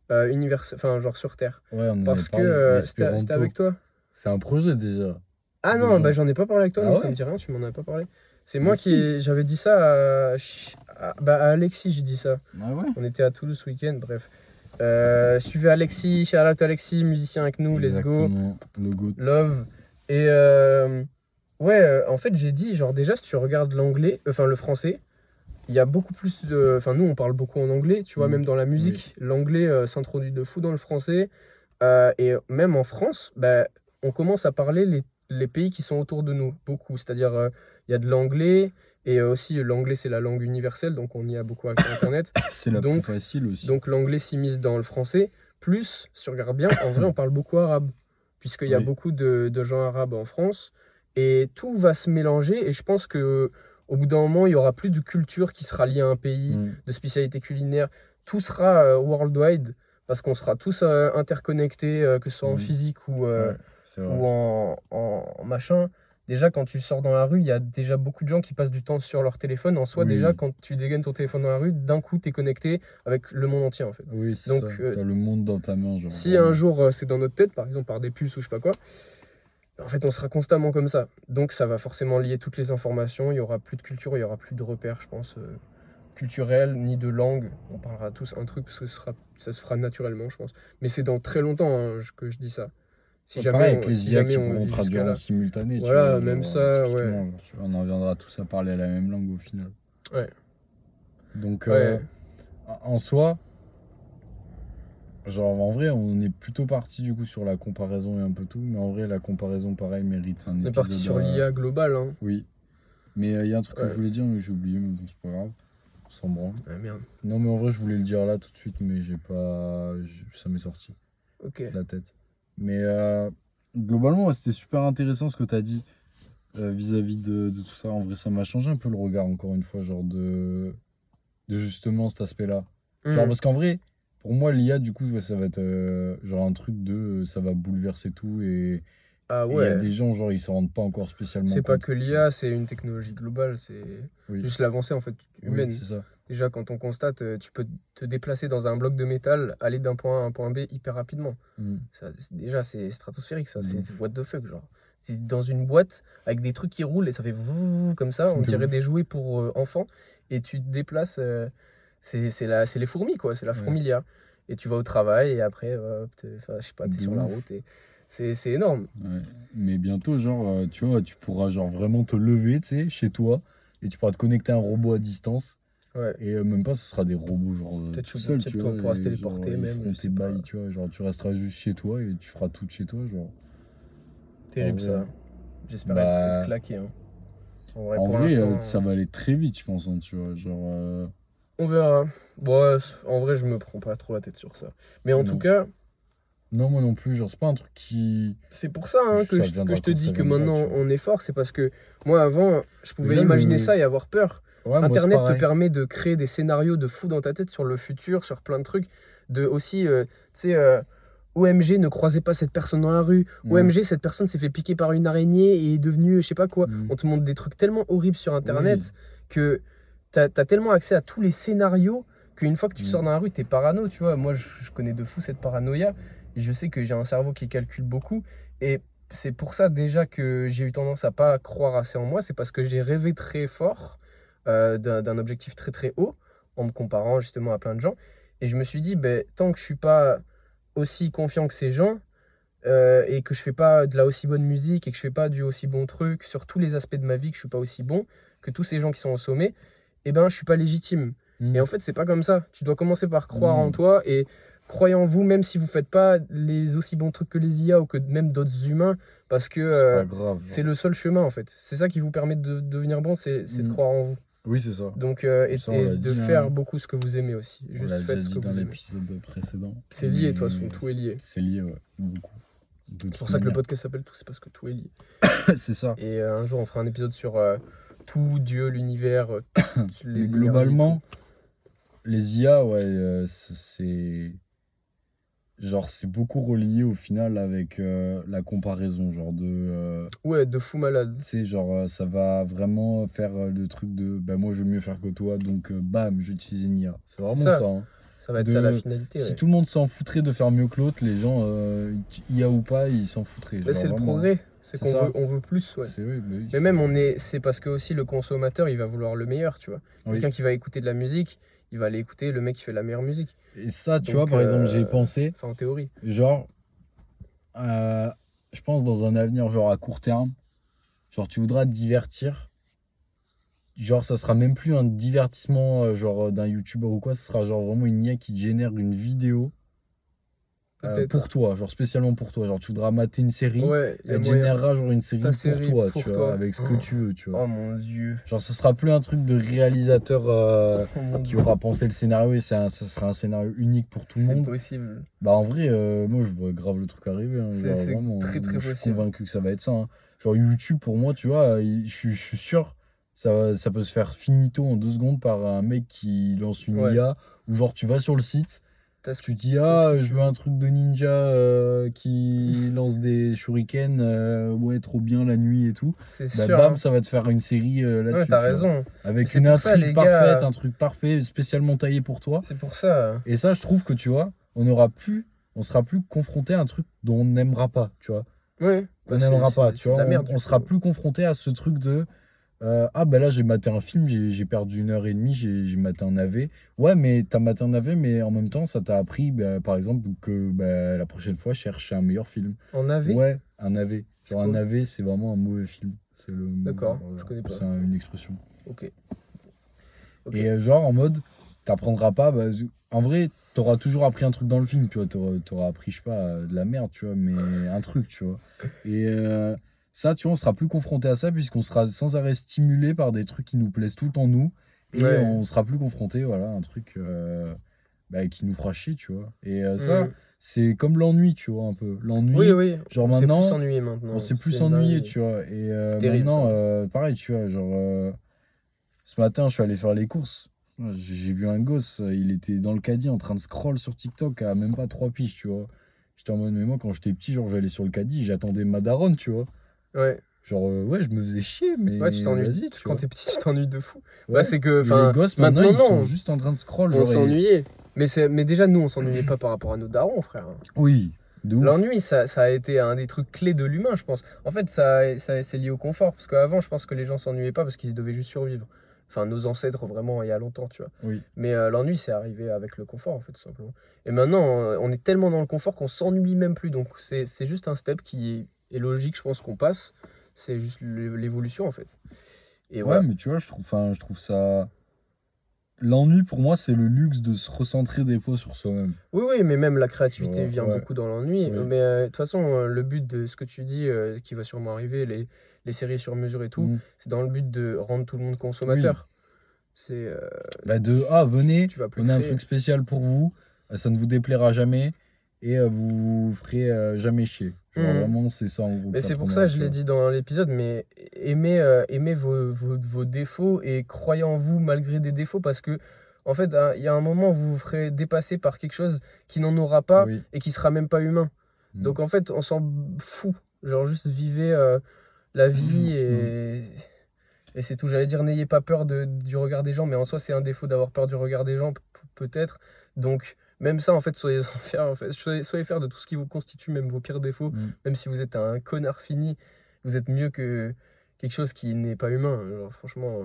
enfin genre sur Terre. Ouais, on en avait Parce que parlé. c'était avec L'espéranto. toi. C'est un projet déjà. Ah De non, bah gens. j'en ai pas parlé avec toi, Ah non, ça me ouais? dit rien, tu m'en as pas parlé. C'est Mais moi si. j'avais dit ça à Alexis, j'ai dit ça. Ah ouais? On était à Toulouse ce week-end, bref. Suivez Alexis, shout out Alexis, musicien avec nous, let's go, Exactement. Le GOAT. love. Et ouais, en fait, j'ai dit, genre, déjà, si tu regardes l'anglais, enfin le français, il y a beaucoup plus de. Enfin, nous, on parle beaucoup en anglais, tu vois, Mm. même dans la musique, l'anglais s'introduit de fou dans le français. Et même en France, bah, on commence à parler les pays qui sont autour de nous, beaucoup. C'est-à-dire, il y a de l'anglais, et aussi l'anglais, c'est la langue universelle, donc on y a beaucoup accès à Internet. C'est la Donc- plus facile aussi. Donc l'anglais s'immisce dans le français. Plus, si tu regardes bien, en vrai, on parle beaucoup arabe, puisqu'il y a Oui. beaucoup de gens arabes en France. Et tout va se mélanger, et je pense que au bout d'un moment, il n'y aura plus de culture qui sera liée à un pays, de spécialité culinaire. Tout sera worldwide, parce qu'on sera tous interconnectés, que ce soit en Oui. physique ou, Ouais, c'est vrai. ou en machin. Déjà, quand tu sors dans la rue, il y a déjà beaucoup de gens qui passent du temps sur leur téléphone. En soi, Oui. déjà, quand tu dégaines ton téléphone dans la rue, d'un coup, tu es connecté avec le monde entier, en fait. Oui, c'est Donc, ça. T'as le monde dans ta main, genre. Si vraiment. un jour c'est dans notre tête, par exemple par des puces ou je sais pas quoi, en fait on sera constamment comme ça. Donc ça va forcément lier toutes les informations, il y aura plus de culture, il y aura plus de repères, je pense, culturels, ni de langue. On parlera tous un truc parce que ça se fera naturellement, je pense. Mais c'est dans très longtemps que je dis ça. Si Ouais, jamais pareil avec les si IA jamais qui on pourront vit traduire jusqu'à en là. simultané, tu Voilà, vois, même genre, ça, typiquement, genre, tu vois, on en viendra tous à parler la même langue au final. Ouais. Donc, Ouais. en soi, genre en vrai, on est plutôt parti du coup sur la comparaison et un peu tout, mais en vrai, la comparaison, pareil, mérite un On est épisode. parti sur l'IA globale, hein. Oui, mais il y a un truc que Ouais. je voulais dire, mais j'ai oublié, mais bon, c'est pas grave, on s'en branle. Ah merde. Non, mais en vrai, je voulais le dire là tout de suite, mais ça m'est sorti Ok. de la tête. Mais globalement, ouais, c'était super intéressant ce que tu as dit vis-à-vis de tout ça. En vrai, ça m'a changé un peu le regard, encore une fois, genre de justement cet aspect-là. Genre, Hmm. parce qu'en vrai, pour moi, l'IA, du coup, ouais, ça va être genre un truc ça va bouleverser tout. Et Ah il y a ouais. des gens, genre, ils s'en rendent pas encore spécialement C'est pas compte. que l'IA, c'est une technologie globale, c'est Oui, juste l'avancée en fait oui, humaine. c'est ça. Déjà, quand on constate, tu peux te déplacer dans un bloc de métal, aller d'un point A à un point B hyper rapidement. Mm. Déjà, c'est stratosphérique, ça. De C'est ouf. what the fuck, genre. C'est dans une boîte avec des trucs qui roulent et ça fait vrrr comme ça. On De dirait ouf. des jouets pour enfants. Et tu te déplaces, c'est les fourmis, quoi. C'est la Ouais. fourmilière. Et tu vas au travail et après, enfin, je sais pas, t'es De sur la ouf. route et c'est énorme. Ouais. Mais bientôt, genre, tu vois, tu pourras genre vraiment te lever, tu sais, chez toi, et tu pourras te connecter à un robot à distance. Ouais. Et même pas, ce sera des robots, genre, Peut-être tout seuls, tu vois. on pourra se Et, téléporter genre, ils même, feront je sais tes pas. bails, tu vois. Genre, tu resteras juste chez toi et tu feras tout de chez toi, genre. Terrible En vrai, ça. J'espère bah, être claqué, hein. En vrai, en pour vrai, l'instant, ça va aller très vite, je pense, hein, tu vois. Genre, on verra. Bon, ouais, en vrai, je me prends pas trop la tête sur ça. Mais en tout non. cas, Non, moi non plus, genre, c'est pas un truc qui. c'est pour ça hein, Ça que viendra je te quand ça dis que viendra, maintenant tu vois. on est fort. C'est parce que moi, avant, je Mais pouvais là, imaginer ça et avoir peur. Ouais, moi, c'est Internet te pareil. permet de créer des scénarios de fou dans ta tête sur le futur, sur plein de trucs. De aussi, tu sais, OMG, ne croisez pas cette personne dans la rue. Ouais. OMG, cette personne s'est fait piquer par une araignée et est devenue, je sais pas quoi. Mm. On te montre des trucs tellement horribles sur Oui. Internet que t'as tellement accès à tous les scénarios qu'une fois que tu Mm. sors dans la rue, t'es parano, tu vois. Moi, je connais de fou cette paranoïa. Et je sais que j'ai un cerveau qui calcule beaucoup. Et c'est pour ça déjà que j'ai eu tendance à pas croire assez en moi. C'est parce que j'ai rêvé très fort d'un objectif très très haut en me comparant justement à plein de gens. Et je me suis dit, ben, tant que je suis pas aussi confiant que ces gens et que je fais pas de la aussi bonne musique et que je fais pas du aussi bon truc sur tous les aspects de ma vie, que je suis pas aussi bon que tous ces gens qui sont au sommet, eh ben je suis pas légitime. Mm. Et en fait, c'est pas comme ça. Tu dois commencer par croire Non. en toi et croyez en vous, même si vous faites pas les aussi bons trucs que les IA ou que même d'autres humains, parce que C'est pas grave. c'est genre. le seul chemin en fait. C'est ça qui vous permet de devenir bon, c'est de Mm. croire en vous. Oui, c'est ça. Donc, Ça, on l'a de dit, faire hein. beaucoup ce que vous aimez aussi. On Juste l'a faites déjà ce dit que dans vous aimez. l'épisode précédent. C'est lié, de toute Mais façon, tout est lié. C'est lié, ouais, beaucoup. De C'est toute pour ça que le manière. podcast s'appelle Tout, c'est parce que tout est lié. C'est ça. Et un jour, on fera un épisode sur tout, Dieu, l'univers, les Mais énergies, globalement, tout. les IA, ouais, c'est. Genre, c'est beaucoup relié au final avec la comparaison. Genre, Ouais, de fou malade. tu sais, genre, ça va vraiment faire le truc de. Bah, moi, je veux mieux faire que toi, donc bam, j'utilise une IA. C'est vraiment ça. ça. Hein. Ça va être ça la De- finalité. Si Ouais. tout le monde s'en foutrait de faire mieux que l'autre, les gens, IA ou pas, ils s'en foutraient. Bah, Genre, c'est le vraiment. progrès. C'est C'est qu'on ça. on veut plus. Ouais. C'est oui, bah oui, Mais même, c'est parce que aussi le consommateur, il va vouloir le meilleur, tu vois. Oui. Quelqu'un qui va écouter de la musique, il va aller écouter le mec qui fait la meilleure musique. Et ça, tu Donc, vois, par exemple, j'y ai pensé. Enfin, en théorie. Genre, je pense dans un avenir, genre à court terme, genre tu voudras te divertir. Genre, ça sera même plus un divertissement, genre d'un youtubeur ou quoi, ce sera genre vraiment une IA qui te génère une vidéo. peut-être. pour toi, genre spécialement pour toi. Genre, tu voudras mater une série, Ouais, il y a elle te moyen. générera genre une série Ta pour série toi, pour tu vois, toi. avec ce que tu veux, tu vois. Oh mon dieu. Genre, ce sera plus un truc de réalisateur Oh mon qui dieu. aura pensé le scénario et ça sera un scénario unique pour tout le C'est monde. possible. Bah, en vrai, moi, je vois grave le truc arriver. Hein, genre, C'est vraiment, très moi, très je suis possible. convaincu que ça va être ça. Hein. Genre, YouTube, pour moi, tu vois, je suis sûr, ça peut se faire finito en 2 secondes par un mec qui lance une Ouais. IA, ou genre, tu vas sur le site. T'as ce Tu dis, t'as ce que je tu veux veux. un truc de ninja qui lance des shurikens, ouais, trop bien la nuit et tout. C'est Bah, sûr, bam, hein. ça va te faire une série Ouais, là-dessus, t'as tu vois. raison. Et Avec c'est une pour ça, intrigue les parfaite, gars. un truc parfait, spécialement taillé pour toi. C'est pour ça. Et ça, je trouve que, tu vois, on sera plus confronté à un truc dont on n'aimera pas, tu vois. Ouais. Qu'on Bah, n'aimera pas, tu c'est de vois. la merde, On du sera coup. plus confronté à ce truc de ah bah là j'ai maté un film, j'ai perdu 1 heure et demie, j'ai maté un AV. Ouais mais t'as maté un AV mais en même temps ça t'a appris bah, par exemple que bah, la prochaine fois cherche un meilleur film. En AV? Ouais, un AV. C'est Genre un quoi? AV c'est vraiment un mauvais film. C'est le mot, D'accord, genre, je connais pas. c'est une expression. Ok. Ok. Et genre en mode t'apprendras pas, bah, en vrai t'auras toujours appris un truc dans le film, tu vois, t'auras appris je sais pas de la merde, tu vois, mais un truc, tu vois. Et ça, tu vois, on sera plus confronté à ça puisqu'on sera sans arrêt stimulé par des trucs qui nous plaisent tout en nous et Ouais. on sera plus confronté, voilà, à un truc bah, qui nous fera chier, tu vois. Et ça, Hmm. c'est comme l'ennui, tu vois, un peu. Oui, L'ennui, oui. genre On sait plus maintenant, s'ennuyer on maintenant. sait plus C'est une s'ennuyer, dinguerie. tu vois. Et C'est terrible, maintenant, ça. pareil, tu vois, genre, ce matin, je suis allé faire les courses. J'ai vu un gosse, il était dans le caddie en train de scroll sur TikTok à même pas 3 piges, tu vois. J'étais en mode, mais moi, quand j'étais petit, genre, j'allais sur le caddie, j'attendais ma daronne, tu vois. Ouais. Genre, ouais, je me faisais chier, Ouais, tu mais t'ennuies. vas-y, tu Quand vois. t'es petit, tu t'ennuies de fou. Bah, Ouais. c'est que, Et les enfin, gosses, maintenant, maintenant, ils sont non. juste en train de scroll, On genre, s'ennuyait. Mais déjà, nous, on s'ennuyait pas par rapport à nos darons, frère. oui, de ouf. L'ennui, ça a été un des trucs clés de l'humain, je pense. En fait, c'est lié au confort. Parce qu'avant, je pense que les gens s'ennuyaient pas parce qu'ils devaient juste survivre. Enfin, nos ancêtres, vraiment, il y a longtemps, tu vois. Oui. Mais l'ennui, c'est arrivé avec le confort, en fait, tout simplement. Et maintenant, on est tellement dans le confort qu'on s'ennuie même plus. Donc, c'est juste un step qui est logique, je pense, qu'on passe. C'est juste l'évolution, en fait. Et Ouais, voilà. mais tu vois, je trouve ça. L'ennui, pour moi, c'est le luxe de se recentrer des fois sur soi-même. Oui, oui, mais même la créativité Genre, vient ouais, beaucoup dans l'ennui. oui. Mais de toute façon, le but de ce que tu dis, qui va sûrement arriver, les séries sur mesure et tout, Mm. c'est dans le but de rendre tout le monde Oui. consommateur. C'est, Bah ah, venez, tu vas plus on a un créer. truc spécial pour vous, ça ne vous déplaira jamais et vous vous ferez jamais chier. Genre Mhm. vraiment, c'est ça en gros que Mais ça c'est pour ça, prendra, je tu l'ai vois. dit dans l'épisode, mais aimez vos défauts et croyez en vous malgré des défauts parce que, en fait, hein, il y a un moment où vous vous ferez dépasser par quelque chose qui n'en aura pas Oui. et qui sera même pas humain. Mm. Donc, en fait, on s'en fout. Genre, juste vivez la vie Mm. et c'est tout. J'allais dire, n'ayez pas peur du regard des gens, mais en soi, c'est un défaut d'avoir peur du regard des gens, peut-être. Donc, même ça, en fait, soyez en fiers, en fait. Soyez fiers de tout ce qui vous constitue, même vos pires défauts. Mm. Même si vous êtes un connard fini, vous êtes mieux que quelque chose qui n'est pas humain. Genre, franchement,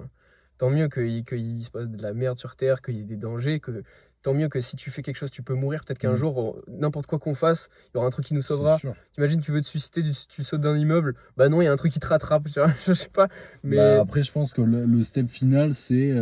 tant mieux qu'il se passe de la merde sur Terre, qu'il y ait des dangers, tant mieux que si tu fais quelque chose, tu peux mourir. Peut-être qu'un Mm. jour, n'importe quoi qu'on fasse, il y aura un truc qui nous C'est sauvera. sûr. T'imagines, tu veux te suicider, tu sautes d'un immeuble. Bah non, il y a un truc qui te rattrape, tu vois. Je sais pas. Bah Mais après, je pense que le step final, c'est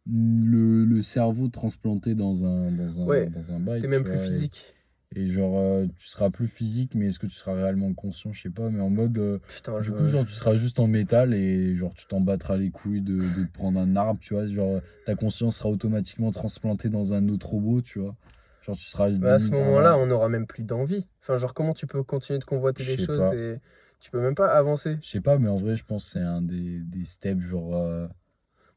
le cerveau transplanté ouais, dans un bail, t'es même tu plus vois. physique. Et genre, tu seras plus physique, mais est-ce que tu seras réellement conscient? Je sais pas, mais en mode. Putain, Du coup, genre, tu seras juste en métal et genre, tu t'en battras les couilles de te prendre un arbre, tu vois. Genre, ta conscience sera automatiquement transplantée dans un autre robot, tu vois. Genre, tu seras bah, à ce limite. moment-là, on n'aura même plus d'envie. Enfin, genre, comment tu peux continuer de convoiter Je des sais choses pas. et tu peux même pas avancer. Je sais pas, mais en vrai, je pense que c'est un des steps, genre.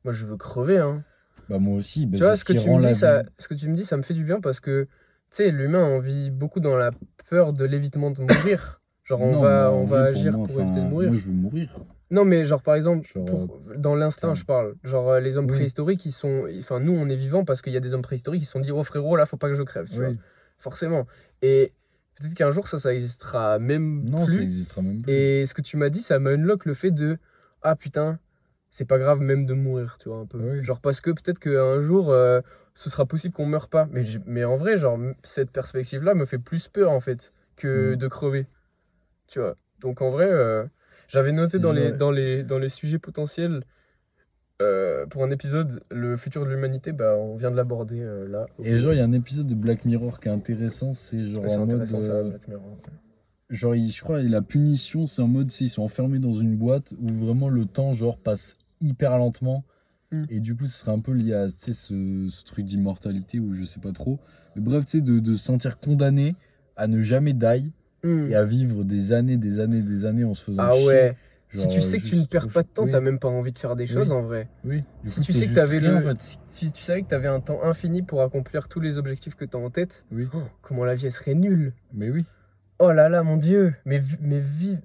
Moi, je veux crever, hein. Bah, moi aussi, bah, Tu c'est vois, ce qui rend la vie. ce que tu me dis, ça me fait du bien parce que, tu sais, l'humain, on vit beaucoup dans la peur de l'évitement de mourir. Genre, Non, moi, on en va vrai, pour agir moi, pour éviter de enfin, moi, mourir. je veux mourir. Non, mais genre, par exemple, Genre, dans l'instinct, enfin, je parle. Genre, les hommes oui, préhistoriques, ils sont. Enfin, nous, on est vivants parce qu'il y a des hommes préhistoriques qui se sont dit, oh frérot, là, faut pas que je crève, tu vois. oui. Forcément. Et peut-être qu'un jour, ça existera même Non, ça plus. existera même plus. Et ce que tu m'as dit, ça m'a unlock le fait de, ah putain, c'est pas grave même de mourir, tu vois, un peu. Oui. Genre, parce que peut-être qu'un jour, ce sera possible qu'on meure pas. Mais en vrai, genre, cette perspective-là me fait plus peur, en fait, que Mm. de crever, tu vois. Donc, en vrai, j'avais noté C'est genre. dans les sujets potentiels pour un épisode, le futur de l'humanité, bah, on vient de l'aborder là. Et genre, il y a un épisode de Black Mirror qui est intéressant, c'est genre Ouais, c'est en mode. intéressant ça, Black Mirror. Genre, je crois, la punition, c'est en mode, tu sais, ils sont enfermés dans une boîte où vraiment le temps, genre, passe hyper lentement. Mm. Et du coup, ce serait un peu lié à, tu sais, ce truc d'immortalité ou je sais pas trop. Mais bref, tu sais, de se sentir condamné à ne jamais die et à vivre des années, des années, des années en se faisant Ah chier. ouais. Genre, Si tu sais que tu ne juste perds trop pas de temps, oui. t'as même pas envie de faire des choses Oui. en vrai. Oui, du Si coup, tu t'es sais que juste t'avais rien, le, en fait. si tu savais que t'avais un temps infini pour accomplir tous les objectifs que t'as en tête, Oui, comment la vie elle serait nulle. mais oui. Oh là là, mon Dieu. Mais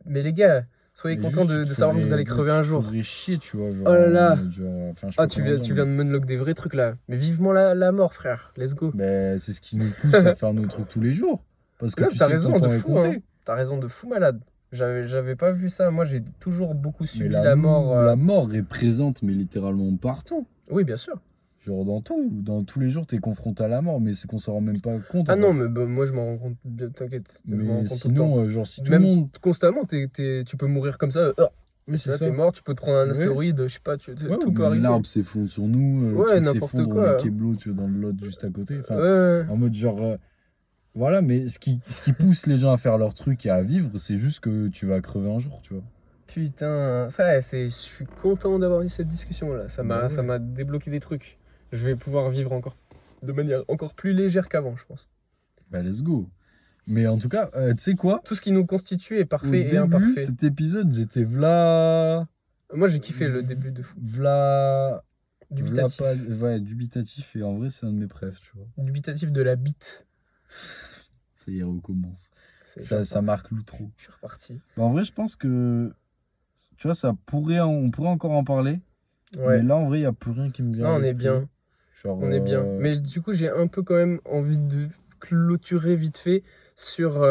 les gars, soyez Mais contents juste, de tu te savoir que vous ferais- allez crever un tu te jour. ferais chier, tu vois. Genre, Oh là là. Enfin, je sais Ah, pas tu comment viens, dire, tu mais- viens de monologue des vrais trucs là. Mais vivement la mort, frère. Let's go. Ben, c'est ce qui nous pousse à faire nos trucs tous les jours. Parce que Non, tu t'as sais que ton raison de temps est fou, hein. compté. T'as raison de fou malade. J'avais pas vu ça. Moi, j'ai toujours beaucoup Mais subi la mort. la mort est présente, mais littéralement partout. Oui, bien sûr. Genre dans tout. Dans tous les jours, t'es confronté à la mort, mais c'est qu'on s'en rend même pas compte. Ah en non, fait. mais bah, moi, je m'en rends compte. T'inquiète. Je m'en rends Mais compte tout le temps. sinon, genre, si tout Même le monde. constamment, tu peux mourir comme ça. Oui, c'est Là, ça. t'es mort, tu peux te prendre un Ouais. astéroïde, je sais pas, Ouais, tout ou peut bien arriver. l'arbre s'effondre sur nous, le Ouais, truc n'importe s'effondre, quoi. on est keblo, tu vois, dans le lot juste à côté. Enfin, Ouais. en mode genre. Voilà, mais ce qui pousse les gens à faire leur truc et à vivre, c'est juste que tu vas crever un jour, tu vois. Putain, ça, je suis content d'avoir eu cette discussion là. Bah Ça ouais. m'a débloqué des trucs. Je vais pouvoir vivre encore de manière encore plus légère qu'avant, je pense. Bah, let's go. Mais en tout cas, tu sais quoi? Tout ce qui nous constitue est Au parfait et début, imparfait. cet épisode, j'étais v'là. Moi, j'ai kiffé le début de fou. V'là. Dubitatif. Ouais, dubitatif, et en vrai, c'est un de mes préfs, tu vois. Dubitatif de la bite. Ça y est, on recommence. Je suis Ça reparti. marque l'outro. Je suis reparti. Bah, en vrai, je pense que. Tu vois, on pourrait encore en parler. Ouais. Mais là, en vrai, il n'y a plus rien qui me vient. Non, à on est l'esprit. bien. Genre, On est bien. Mais du coup, j'ai un peu quand même envie de clôturer vite fait sur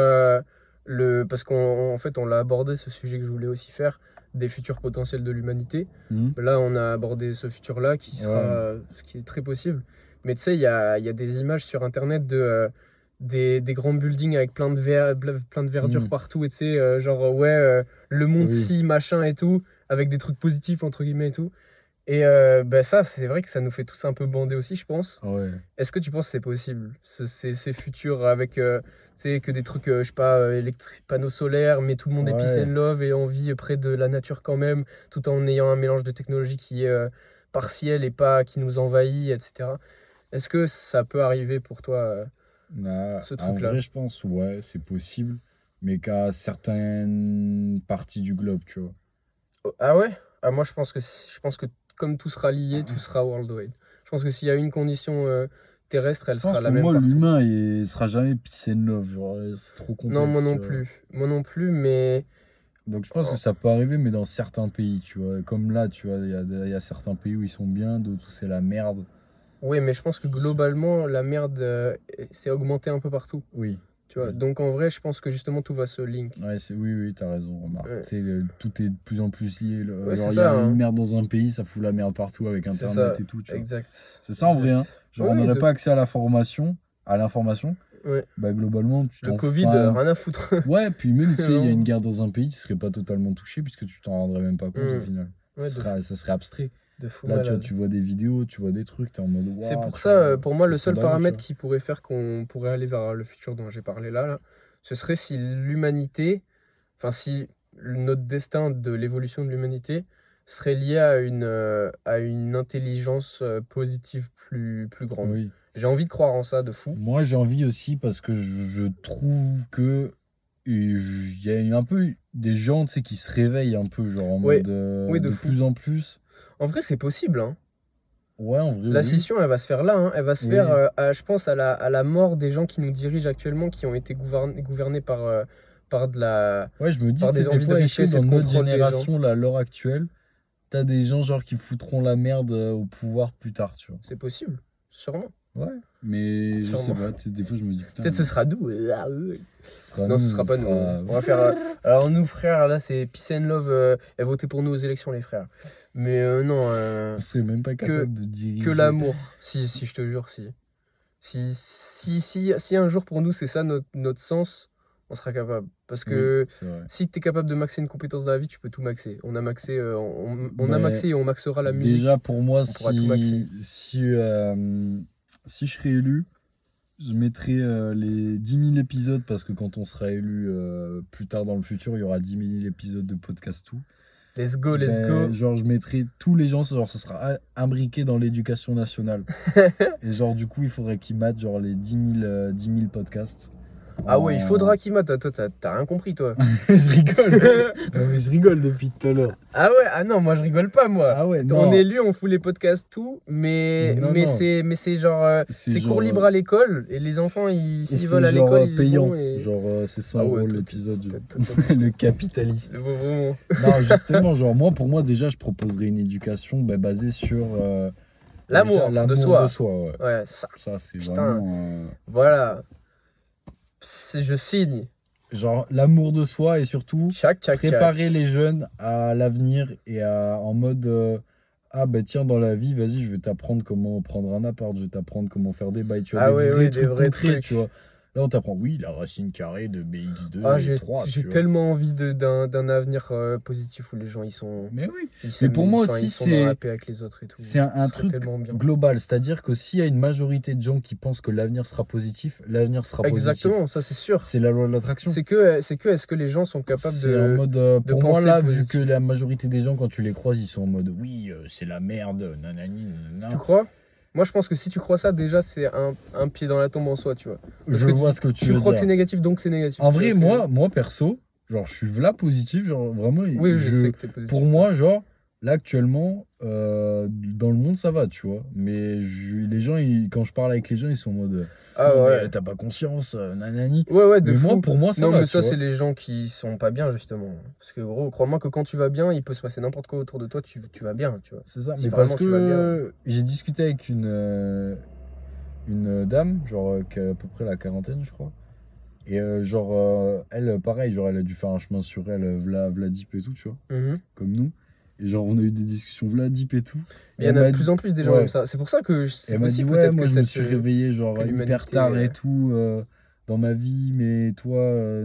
parce qu'en fait, on l'a abordé, ce sujet que je voulais aussi faire, des futurs potentiels de l'humanité. Là, on a abordé ce futur-là qui sera, qui est très possible. Mais tu sais, il y a des images sur Internet des grands buildings avec plein de verdure partout. Et tu sais, le monde Oui. si, machin et tout, avec des trucs positifs, entre guillemets et tout. Et ça, c'est vrai que ça nous fait tous un peu bander aussi, je pense. Ouais. Est-ce que tu penses que c'est possible, ces futurs avec tu sais, que des trucs, je sais pas, panneaux solaires, mais tout le monde est peace and love et on vit près de la nature quand même, tout en ayant un mélange de technologie qui est partiel et pas qui nous envahit, etc. Est-ce que ça peut arriver pour toi ce En truc-là? vrai, je pense, ouais, c'est possible. Mais qu'à certaines parties du globe, tu vois. Ah ouais? Ah, moi, je pense que comme tout sera lié, tout sera worldwide. Je pense que s'il y a une condition terrestre, elle Je pense sera la pour même moi, partout. l'humain, il sera jamais peace and love. Genre, c'est trop complexe. Non, moi non tu vois. plus. Moi non plus, mais Donc, je pense que ça peut arriver, mais dans certains pays, tu vois. Comme là, tu vois, il y a certains pays où ils sont bien, d'autres où c'est la merde. oui, mais je pense que globalement, la merde s'est augmentée un peu partout. Oui. Tu vois. Oui. Donc en vrai, je pense que justement tout va se link. Ouais, oui, t'as raison, remarque. Ouais. Tu sais, tout est de plus en plus lié. Ouais, Genre, c'est il y a ça, hein. une merde dans un pays, ça fout la merde partout avec C'est Internet ça, et tout, tu vois. exact. C'est ça en vrai, hein. Genre, on Oui, n'aurait de pas accès à l'information. Ouais. Bah, globalement, tu Le t'en Covid, enfin, rien à foutre. Ouais, puis même, tu sais, il y a Non. une guerre dans un pays, tu serais pas totalement touché puisque tu t'en rendrais même pas compte au final. Ouais, Ça serait abstrait. de fou Là, malade. tu vois des vidéos, tu vois des trucs, t'es en mode waouh. C'est pour tu ça, vois, pour moi, le c'est seul scandaleux, paramètre tu qui pourrait faire qu'on pourrait aller vers le futur dont j'ai parlé là, ce serait si l'humanité, enfin si notre destin de l'évolution de l'humanité serait lié à une intelligence positive plus vois. grande. Oui. J'ai envie de croire en ça de fou. Moi, j'ai envie aussi parce que je trouve que il y a un peu des gens, tu sais, qui se réveillent un peu, genre en Ouais, mode oui, de de fou. plus en plus. En vrai, c'est possible, hein. Ouais, en vrai, La oui. scission, elle va se faire là, hein. Elle va se Oui. faire, je pense, à la mort des gens qui nous dirigent actuellement, qui ont été gouvernés par de la... Ouais, je me dis, par tu sais, des des envies de fois, est-ce que richesse et dans de notre contrôle des gens. génération, là, à l'heure actuelle, t'as des gens genre qui foutront la merde au pouvoir plus tard, tu vois. C'est possible, sûrement. Ouais, mais je sais Sûrement. pas, tu sais, des fois, je me dis, putain. Peut-être ce sera nous. Non, ce sera pas nous. On va faire. Alors, nous, frères, là, c'est Peace and Love. Et votez pour nous aux élections, les frères. Mais non. On serait même pas capable de diriger. Que l'amour. Si, je te jure, si un jour pour nous, c'est ça notre sens, on sera capable. Parce Oui, que c'est vrai. si tu es capable de maxer une compétence dans la vie, tu peux tout maxer. On a maxé, on a Ben, maxé et on maxera la musique. déjà, pour moi, On pourra tout maxer. si je serais élu, je mettrais les 10 000 épisodes parce que quand on sera élu plus tard dans le futur, il y aura 10 000 épisodes de podcast tout. Let's go, let's Ben, go. genre, je mettrais tous les gens, genre, ça sera imbriqué dans l'éducation nationale. Et genre, du coup, il faudrait qu'ils matent genre les 10 000 podcasts. Ah ouais, il en- faudra qu'il mate. Toi, t'as rien compris, toi. Je rigole. Non, mais je rigole depuis tout à l'heure. Ah ouais, ah non, moi je rigole pas, moi. Ah ouais, On non. est élu, on fout les podcasts, tout, mais Non. c'est genre, C'est c'est genre, cours libre à l'école, et les enfants, Et s'ils c'est veulent à genre l'école, ils y payant. vont. Et... Genre, c'est 100 Ah ouais, euros toi, l'épisode. toi, Le capitaliste. Vraiment. Non, justement, genre, pour moi, déjà, je proposerais une éducation basée sur L'amour déjà, de l'amour soi. de soi. Ouais. Ouais, c'est ça. Ça, c'est Putain. vraiment. Voilà. Je signe. Genre, l'amour de soi et surtout Tchac, tchac, tchac. préparer les jeunes à l'avenir et en mode ah bah tiens, dans la vie, vas-y, je vais t'apprendre comment prendre un appart, je vais t'apprendre comment faire des bails, tu vois, Ah des ouais, vrais ouais, des trucs vrais concrets, trucs. tu vois. Là, on t'apprend, oui, la racine carrée de BX2 Ah, et 3, j'ai tu vois. tellement envie d'un avenir positif où les gens, Mais oui. ils Mais s'aiment, pour moi enfin, aussi, ils sont dans la paix avec les autres et tout. c'est un Ce serait truc tellement bien. global, c'est-à-dire que s'il y a une majorité de gens qui pensent que l'avenir sera positif, l'avenir sera positif. Exactement, ça c'est sûr. C'est la loi de l'attraction. C'est que est-ce que les gens sont capables C'est en de... mode, pour moi penser là, vu positif. que la majorité des gens, quand tu les croises, ils sont en mode, oui, c'est la merde, nanani, nanana. Tu crois? Moi je pense que si tu crois ça, déjà c'est un pied dans la tombe en soi, tu vois. Parce Je que vois ce que tu Tu veux crois que dire. c'est négatif, donc c'est négatif. En Tu vrai, vois ce que- moi perso, genre, je suis là positif, genre, vraiment, Oui, je sais que t'es positif. pour moi, genre, là, actuellement, dans le monde, ça va, tu vois. Mais les gens, quand je parle avec les gens, ils sont en mode, Ah non, ouais. mais t'as pas conscience, nanani. Ouais, de Mais moi, fou. pour moi, ça Non, va, mais tu ça, vois. c'est les gens qui sont pas bien, justement. Parce que, gros, crois-moi que quand tu vas bien, il peut se passer n'importe quoi autour de toi, tu vas bien, tu vois. C'est ça, Si mais parce vraiment tu vas que j'ai discuté avec une dame, genre, qui a à peu près la quarantaine, je crois. Et genre, elle, pareil, genre, elle a dû faire un chemin sur elle, Vladip et tout, tu vois, Mhm. comme nous. Et genre, on a eu des discussions Vladip et tout. Mais il y en elle a m'a de plus dit- en plus des gens ouais. comme ça. C'est pour ça que c'est Elle m'a aussi dit, ouais, peut-être moi que je me cette, suis réveillé genre que hyper l'humanité, tard et tout dans ma vie, mais toi,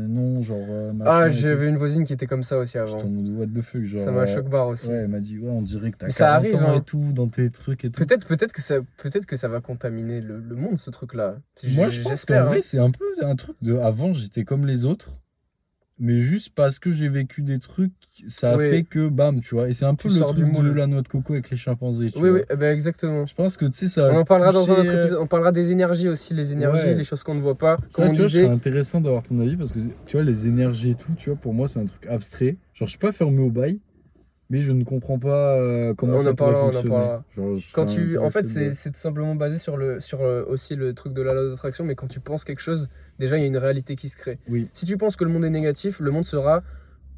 non, genre machin. Ah, et tout. j'avais une voisine qui était comme ça aussi J'étais avant. en mode what the fuck, genre. Ça m'a choqué barre aussi. Ouais, elle m'a dit, ouais, on dirait que t'as Mais ça 40 arrive, ans hein. et tout dans tes trucs et tout. Peut-être que ça va contaminer le monde, ce truc-là. Moi, je pense J'espère, qu'en hein. vrai, c'est un peu un truc de. Avant, j'étais comme les autres. Mais juste parce que j'ai vécu des trucs, ça a Oui. fait que bam, tu vois. Et c'est un peu Tu le sors du truc de moule. la noix de coco avec les chimpanzés, tu Oui, vois. oui, eh ben exactement. Je pense que tu sais, ça. On en parlera dans un autre touché, épisode. On parlera des énergies aussi, les énergies, Ouais. les choses qu'on ne voit pas. Ça, Comme on tu vois, je disait. serais intéressant d'avoir ton avis parce que tu vois, les énergies et tout, tu vois, pour moi, c'est un truc abstrait. Genre, je suis pas fermé au bail, mais je ne comprends pas comment On ça en pourrait parlera, on en fonctionner. parlera. Genre, je Quand serais en fait, intéressé de- c'est tout simplement basé sur aussi le truc de la loi d'attraction, mais quand tu penses quelque chose, déjà il y a une réalité qui se crée. Oui, Si tu penses que le monde est négatif, le monde sera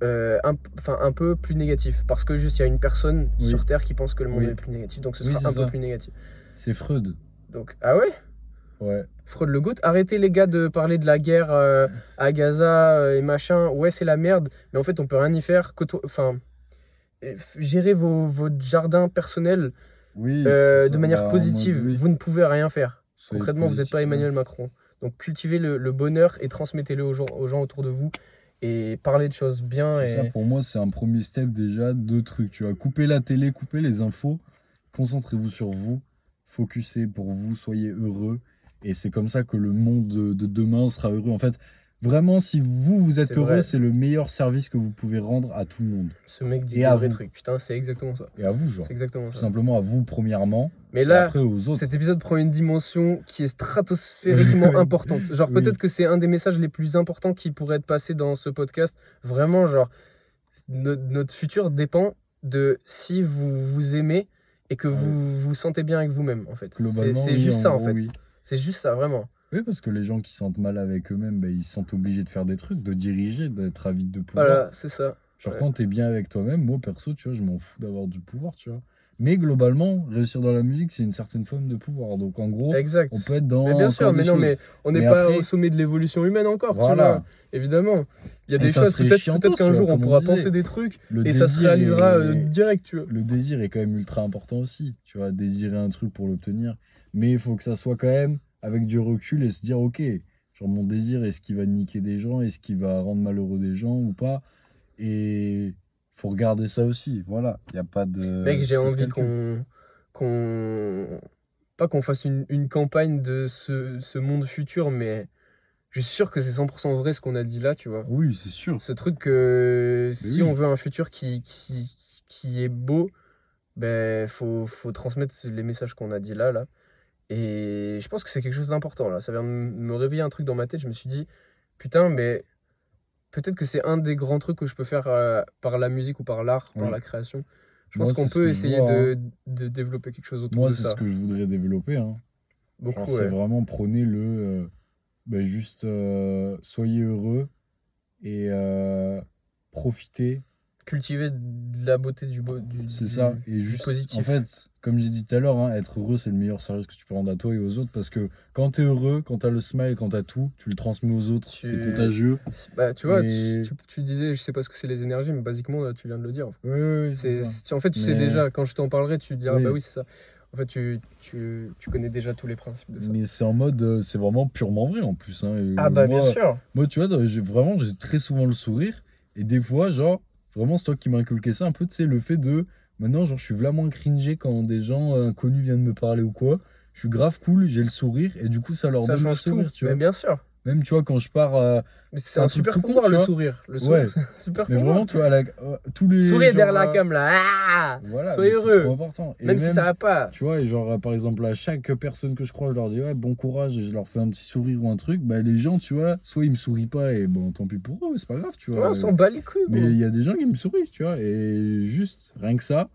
un peu plus négatif. Parce que juste il y a une personne Oui. sur Terre qui pense que le monde Oui. est plus négatif, donc ce Oui, sera c'est un peu ça. plus négatif. c'est Freud. Donc, ah ouais? Ouais. Freud le GOAT. Arrêtez les gars de parler de la guerre à Gaza et machin. Ouais, c'est la merde, mais en fait on peut rien y faire. Gérez votre jardin personnel Oui, de manière en mode, positive. oui. Vous ne pouvez rien faire. Soyez Concrètement, vous n'êtes positif, pas ouais. Emmanuel Macron. Donc cultivez le bonheur et transmettez-le aux gens autour de vous. Et parlez de choses bien. C'est ça, Et... pour moi, c'est un premier step déjà, 2 trucs. Tu vois, coupez la télé, coupez les infos, concentrez-vous sur vous, focussez pour vous, soyez heureux. Et c'est comme ça que le monde de demain sera heureux. En fait, vraiment, si vous êtes C'est heureux, vrai. c'est le meilleur service que vous pouvez rendre à tout le monde. Ce mec dit Et des à vrais vous. trucs. Putain, c'est exactement ça. Et à vous, genre. C'est exactement Tout ça. simplement à vous, premièrement, Mais et là, après aux autres. cet épisode prend une dimension qui est stratosphériquement importante. Genre, Oui. peut-être que c'est un des messages les plus importants qui pourrait être passé dans ce podcast. Vraiment, genre, notre futur dépend de si vous vous aimez et que Ah oui. vous vous sentez bien avec vous-même, en fait. Globalement, C'est oui, juste ça, en gros, fait. oui. C'est juste ça, vraiment. Oui, parce que les gens qui se sentent mal avec eux-mêmes, ils se sentent obligés de faire des trucs, de diriger, d'être avides de pouvoir. Voilà, c'est ça. Genre Ouais. quand t'es bien avec toi-même, moi perso, tu vois, je m'en fous d'avoir du pouvoir, tu vois. Mais globalement, réussir dans la musique, c'est une certaine forme de pouvoir. Donc en gros, Exact. on peut être dans Mais bien encore sûr, des mais non, choses. mais on n'est Mais pas après- au sommet de l'évolution humaine encore, tu Voilà. vois. Évidemment. Il y a Et des ça choses, serait peut-être chiantos, qu'un tu vois, jour on comme on pourra disait. penser des trucs Le et ça se désir réalisera est- direct, tu vois. Le désir est quand même ultra important aussi. Tu vois, désirer un truc pour l'obtenir. Mais il faut que ça soit quand même avec du recul et se dire, ok, Genre mon désir, est-ce qu'il va niquer des gens, est-ce qu'il va rendre malheureux des gens ou pas. Et faut regarder ça aussi, voilà. Il n'y a pas de... Mec, j'ai ça se envie calcule. pas qu'on fasse une campagne de ce monde futur, mais je suis sûr que c'est 100% vrai ce qu'on a dit là, tu vois. Oui, c'est sûr. Ce truc que Mais si oui. on veut un futur qui est beau, ben faut transmettre les messages qu'on a dit là. Et je pense que c'est quelque chose d'important là. Ça vient de me réveiller un truc dans ma tête. Je me suis dit, putain, mais peut-être que c'est un des grands trucs que je peux faire par la musique ou par l'art, par Oui. la création. Je pense Moi, qu'on c'est ce peut que je essayer vois, hein. de développer quelque chose autour Moi, de c'est ce ça. que je voudrais développer, hein. Genre, Beaucoup, c'est ouais. vraiment prôner juste soyez heureux et profitez. Cultiver de la beauté C'est ça. Et du juste, en positif. fait, comme j'ai dit tout à l'heure, hein, être heureux, c'est le meilleur service que tu peux rendre à toi et aux autres. Parce que quand t'es heureux, quand t'as le smile, quand t'as tout, tu le transmets aux autres. C'est Tu, contagieux. bah, tu vois, Et tu disais, je sais pas ce que c'est les énergies, mais basiquement, là, tu viens de le dire. oui, oui, oui, c'est ça. En fait, tu sais Mais déjà, quand je t'en parlerai, tu te diras, bah oui, oui, c'est ça. En fait, tu connais déjà tous les principes de ça. mais c'est en mode, c'est vraiment purement vrai en plus, hein. Et, Ah bah bien sûr. moi, tu vois, j'ai très souvent le sourire. Et des fois, genre, vraiment, c'est toi qui m'as inculqué ça un peu, tu sais, le fait de. Maintenant, genre, je suis vraiment cringé quand des gens inconnus viennent me parler ou quoi. Je suis grave cool, j'ai le sourire. Et du coup, ça leur Ça donne le change tout, sourire, tu mais vois. bien sûr. Même, tu vois, quand je pars. Mais C'est c'est un un truc super tout con, pouvoir, tu le vois. sourire. Le sourire, Ouais. c'est un super Mais pouvoir. vraiment, tu vois, tous les. Souriez Genre, derrière la cam, là. Ah, voilà, mais soyez c'est trop heureux. important. Et Même si ça même. va pas. Tu vois, et genre, par exemple, à chaque personne que je croise, je leur dis ouais, bon courage, et je leur fais un petit sourire ou un truc. Bah, les gens, tu vois, soit ils me sourient pas, et bon, tant pis pour eux, c'est pas grave, tu Ouais, vois. on s'en bat les couilles, Mais gros. il y a des gens qui me sourient, tu vois, et juste, rien que ça.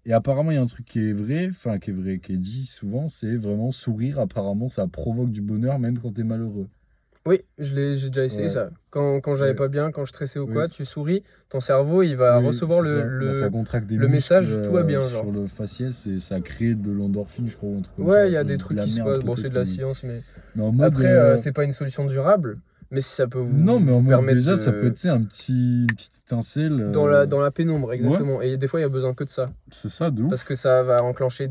Et apparemment, il y a un truc qui est vrai, enfin, qui est vrai, qui est dit souvent, c'est vraiment sourire, apparemment, ça provoque du bonheur, même quand t'es malheureux. Oui, j'ai déjà essayé Ouais, ça. Quand j'allais ouais, pas bien, quand je stressais ou oui, quoi, tu souris, ton cerveau, il va oui, recevoir c'est ça. Bah, ça contracte des le muscles message, tout va bien, genre. sur le faciès et ça crée de l'endorphine, je crois, ou un truc comme ça. Ouais, il y a Enfin, des je dis de trucs la qui se merde passent. Bon, c'est peut-être, de la science, mais. mais en mode. Après, c'est pas une solution durable, mais si ça peut Non, mais en vous mode permettre déjà, ça peut être, de. tu sais, une petite étincelle. Dans la pénombre, Ouais, exactement. Et des fois, il y a besoin que de ça. c'est ça, de Parce que ouf. ça va enclencher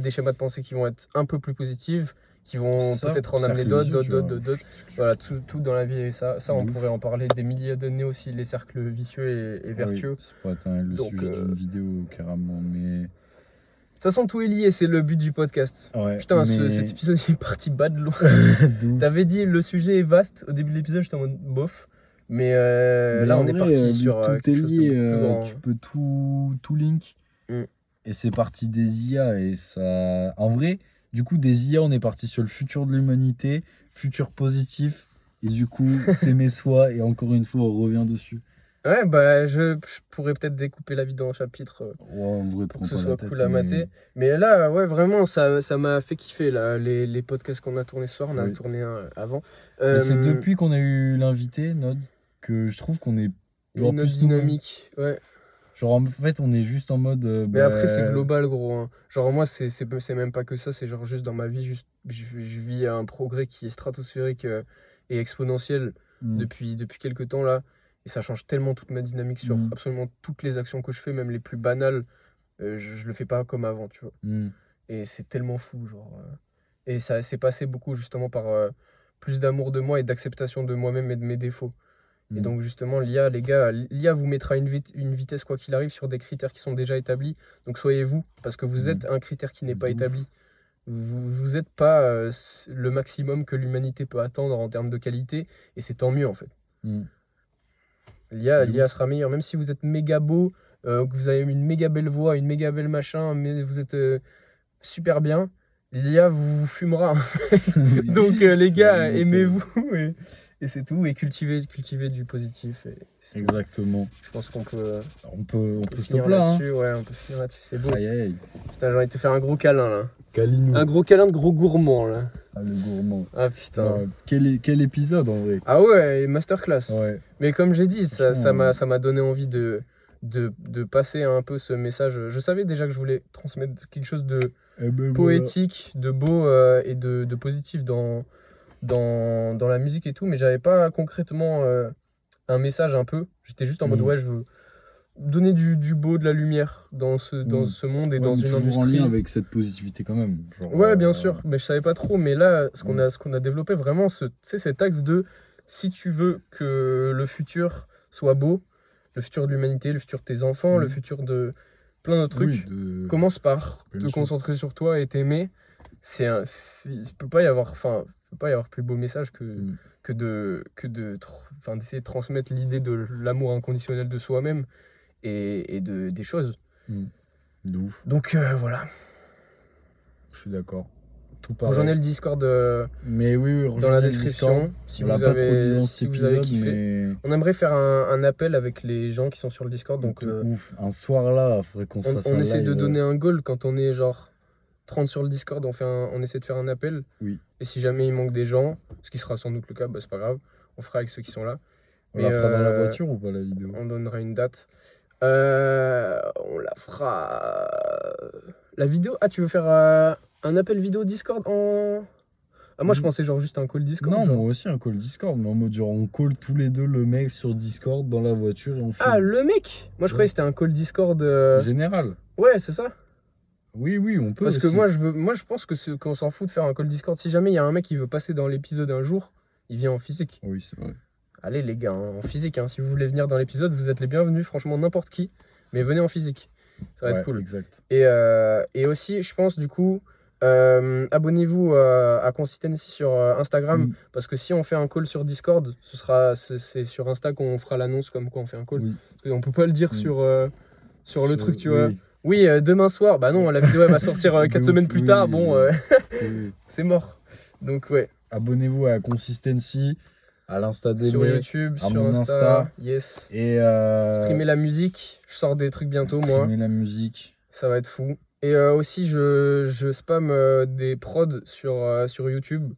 des schémas de pensée qui vont être un peu plus positifs, qui C'est vont ça, peut-être en amener cercle d'autres, vicieux, d'autres, tu d'autres, vois. d'autres, d'autres. Voilà, tout dans la vie. Et ça, De on pourrait ouf. en parler des milliers d'années aussi, les cercles vicieux et Oui, vertueux. ça pourrait être le Donc, sujet d'une vidéo, carrément. Mais. de toute façon, tout est lié, c'est le but du podcast. Ouais, Putain, cet mais. épisode est parti bas de loin. De ouf. T'avais dit le sujet est vaste au début de l'épisode, j'étais en mode bof. Mais Mais là, en on est vrai, parti vu sur que tout est quelque chose de lié, beaucoup plus grand. tu peux tout link. Mm. Et c'est parti des IA. Et ça. En vrai, du coup, des IA, on est parti sur le futur de l'humanité, futur positif. Et du coup, s'aimer soi. Et encore une fois, on revient dessus. Ouais, bah, je pourrais peut-être découper la vidéo en chapitres Ouais, en vrai, pour que prends ce pas la soit tête, cool à mais. mater. Mais là, ouais, vraiment, ça m'a fait kiffer, là, les podcasts qu'on a tournés ce soir. On a Oui. tourné un avant. Mais c'est depuis qu'on a eu l'invité, Nod, que je trouve qu'on est genre Une autre plus nous-mêmes. dynamique, ouais. Genre en fait, on est juste en mode. Mais après, c'est global, gros, hein. Genre, moi, c'est même pas que ça, c'est genre juste dans ma vie, juste, je vis un progrès qui est stratosphérique et exponentiel hmm, depuis quelques temps, là. Et ça change tellement toute ma dynamique sur hmm, absolument toutes les actions que je fais, même les plus banales. Je le fais pas comme avant, tu vois. hmm, Et c'est tellement fou, genre. Et ça s'est passé beaucoup, justement, par plus d'amour de moi et d'acceptation de moi-même et de mes défauts. Et hmm, donc justement, l'IA, les gars, l'IA vous mettra une vitesse quoi qu'il arrive sur des critères qui sont déjà établis. Donc soyez vous, parce que vous hmm. êtes un critère qui n'est pas De ouf. établi. Vous êtes pas le maximum que l'humanité peut attendre en termes de qualité, et c'est tant mieux en fait. Hmm. De L'IA ouf. sera meilleure, même si vous êtes méga beau, que vous avez une méga belle voix, une méga belle machin, mais vous êtes super bien, l'IA vous fumera. Donc les C'est gars, vraiment ça. aimez-vous et c'est tout, et cultivez du positif. Et c'est tout. Exactement. Je pense qu'on peut, On peut finir stop là, hein. là-dessus. Ouais, on peut finir là-dessus. C'est beau. Aïe aïe aïe. Putain, j'ai envie de te faire un gros câlin là. Calinou. Un gros câlin de gros gourmand là. Ah, le gourmand. Ah putain. Non, quel épisode en vrai. Ah ouais, masterclass. Ouais. Mais comme j'ai dit, Franchement, ça m'a donné envie de passer un peu ce message. Je savais déjà que je voulais transmettre quelque chose de eh ben voilà. poétique, de beau et de positif dans la musique et tout, mais j'avais pas concrètement un message un peu. J'étais juste en mode Hmm. ouais, donner du beau, de la lumière dans ce monde et Ouais, dans mais une toujours industrie. en lien avec cette positivité quand même. Genre, Ouais, bien sûr, mais je savais pas trop. Mais là, ce qu'on a développé vraiment, c'est cet axe de si tu veux que le futur soit beau, le futur de l'humanité, le futur de tes enfants, le futur de plein d'autres trucs, commence par Bien te sûr. concentrer sur toi et t'aimer. Il peut pas y avoir, plus beau message d'essayer de transmettre l'idée de l'amour inconditionnel de soi-même et des choses. De ouf, Donc voilà. je suis d'accord. Tout Rejoignez pareil. le Discord Mais oui, dans rejoignez la le description Discord. si On l'a vous pas trop dit avez, dans si cet vous avez épisode, kiffé. mais On aimerait faire un appel avec les gens qui sont sur le Discord. Donc de ouf. Un soir là, faudrait qu'on se fasse un on essaie de live. donner un goal quand on est genre 30 sur le Discord. On essaie de faire un appel. Oui. Et si jamais il manque des gens, ce qui sera sans doute le cas, bah, c'est pas grave. On fera avec ceux qui sont là. On la fera dans la voiture ou pas la vidéo? On donnera une date. On la fera. La vidéo. Ah, tu veux faire un appel vidéo Discord en. Ah, moi je pensais genre juste un call Discord. Non, genre. moi aussi un call Discord, mais en mode genre on call tous les deux le mec sur Discord dans la voiture et on filme. Ah, le mec. Moi je croyais que c'était un call Discord. Général. Ouais, c'est ça. Oui, on peut Parce que aussi. moi je pense qu'on s'en fout de faire un call Discord. Si jamais il y a un mec qui veut passer dans l'épisode un jour, il vient en physique. Oui, c'est vrai. Allez les gars, hein, en physique. Hein. Si vous voulez venir dans l'épisode, vous êtes les bienvenus. Franchement, n'importe qui. Mais venez en physique. Ça va être cool. Exact. Et aussi, je pense du coup, abonnez-vous à Consistency sur Instagram. Parce que si on fait un call sur Discord, c'est sur Insta qu'on fera l'annonce comme quoi on fait un call. Oui. Parce qu'on peut pas le dire sur le truc, tu vois. Oui. Oui, demain soir. Bah non, la vidéo elle va sortir 4 semaines plus tard. Bon, Oui. c'est mort. Donc ouais. Abonnez-vous à Consistency, à l'Insta d'Aimé, Sur YouTube, à sur mon Insta. Insta. Yes. Et Streamer la musique. Je sors des trucs bientôt, moi. streamer la musique. Ça va être fou. Et aussi, je spam des prods sur YouTube.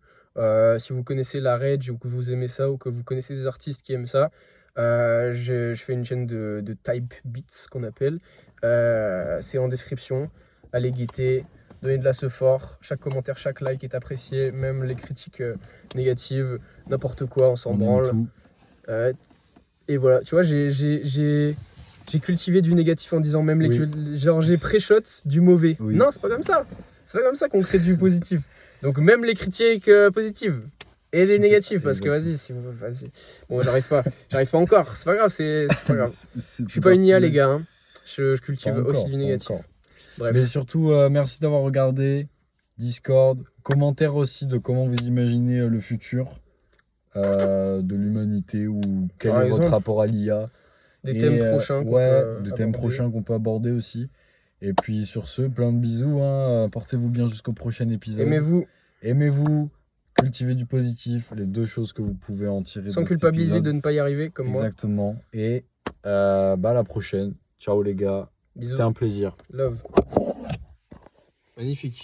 Si vous connaissez la rage ou que vous aimez ça ou que vous connaissez des artistes qui aiment ça, je fais une chaîne de type beats qu'on appelle. C'est en description. Allez guetter, donnez de la fort. Chaque commentaire, chaque like est apprécié. Même les critiques négatives, n'importe quoi, on s'en branle. Tout. Et voilà, tu vois, j'ai cultivé du négatif en disant même genre j'ai pré-shot du mauvais. Oui. Non, c'est pas comme ça. C'est pas comme ça qu'on crée du positif. Donc même les critiques positives et les négatifs parce que vas-y. Bon, j'arrive pas encore. C'est pas grave, c'est pas grave. Je suis pas une IA les gars. Hein. Je cultive aussi du négatif. Bref. Mais surtout, merci d'avoir regardé. Discord, commentaire aussi de comment vous imaginez le futur de l'humanité ou quel est votre rapport à l'IA. Des thèmes prochains qu'on peut aborder aussi. Et puis sur ce, plein de bisous. Hein. Portez-vous bien jusqu'au prochain épisode. Aimez-vous, cultivez du positif, les deux choses que vous pouvez en tirer. Sans culpabiliser de ne pas y arriver comme moi. Exactement. Et à la prochaine. Ciao les gars. Bisous. C'était un plaisir. Love. Magnifique.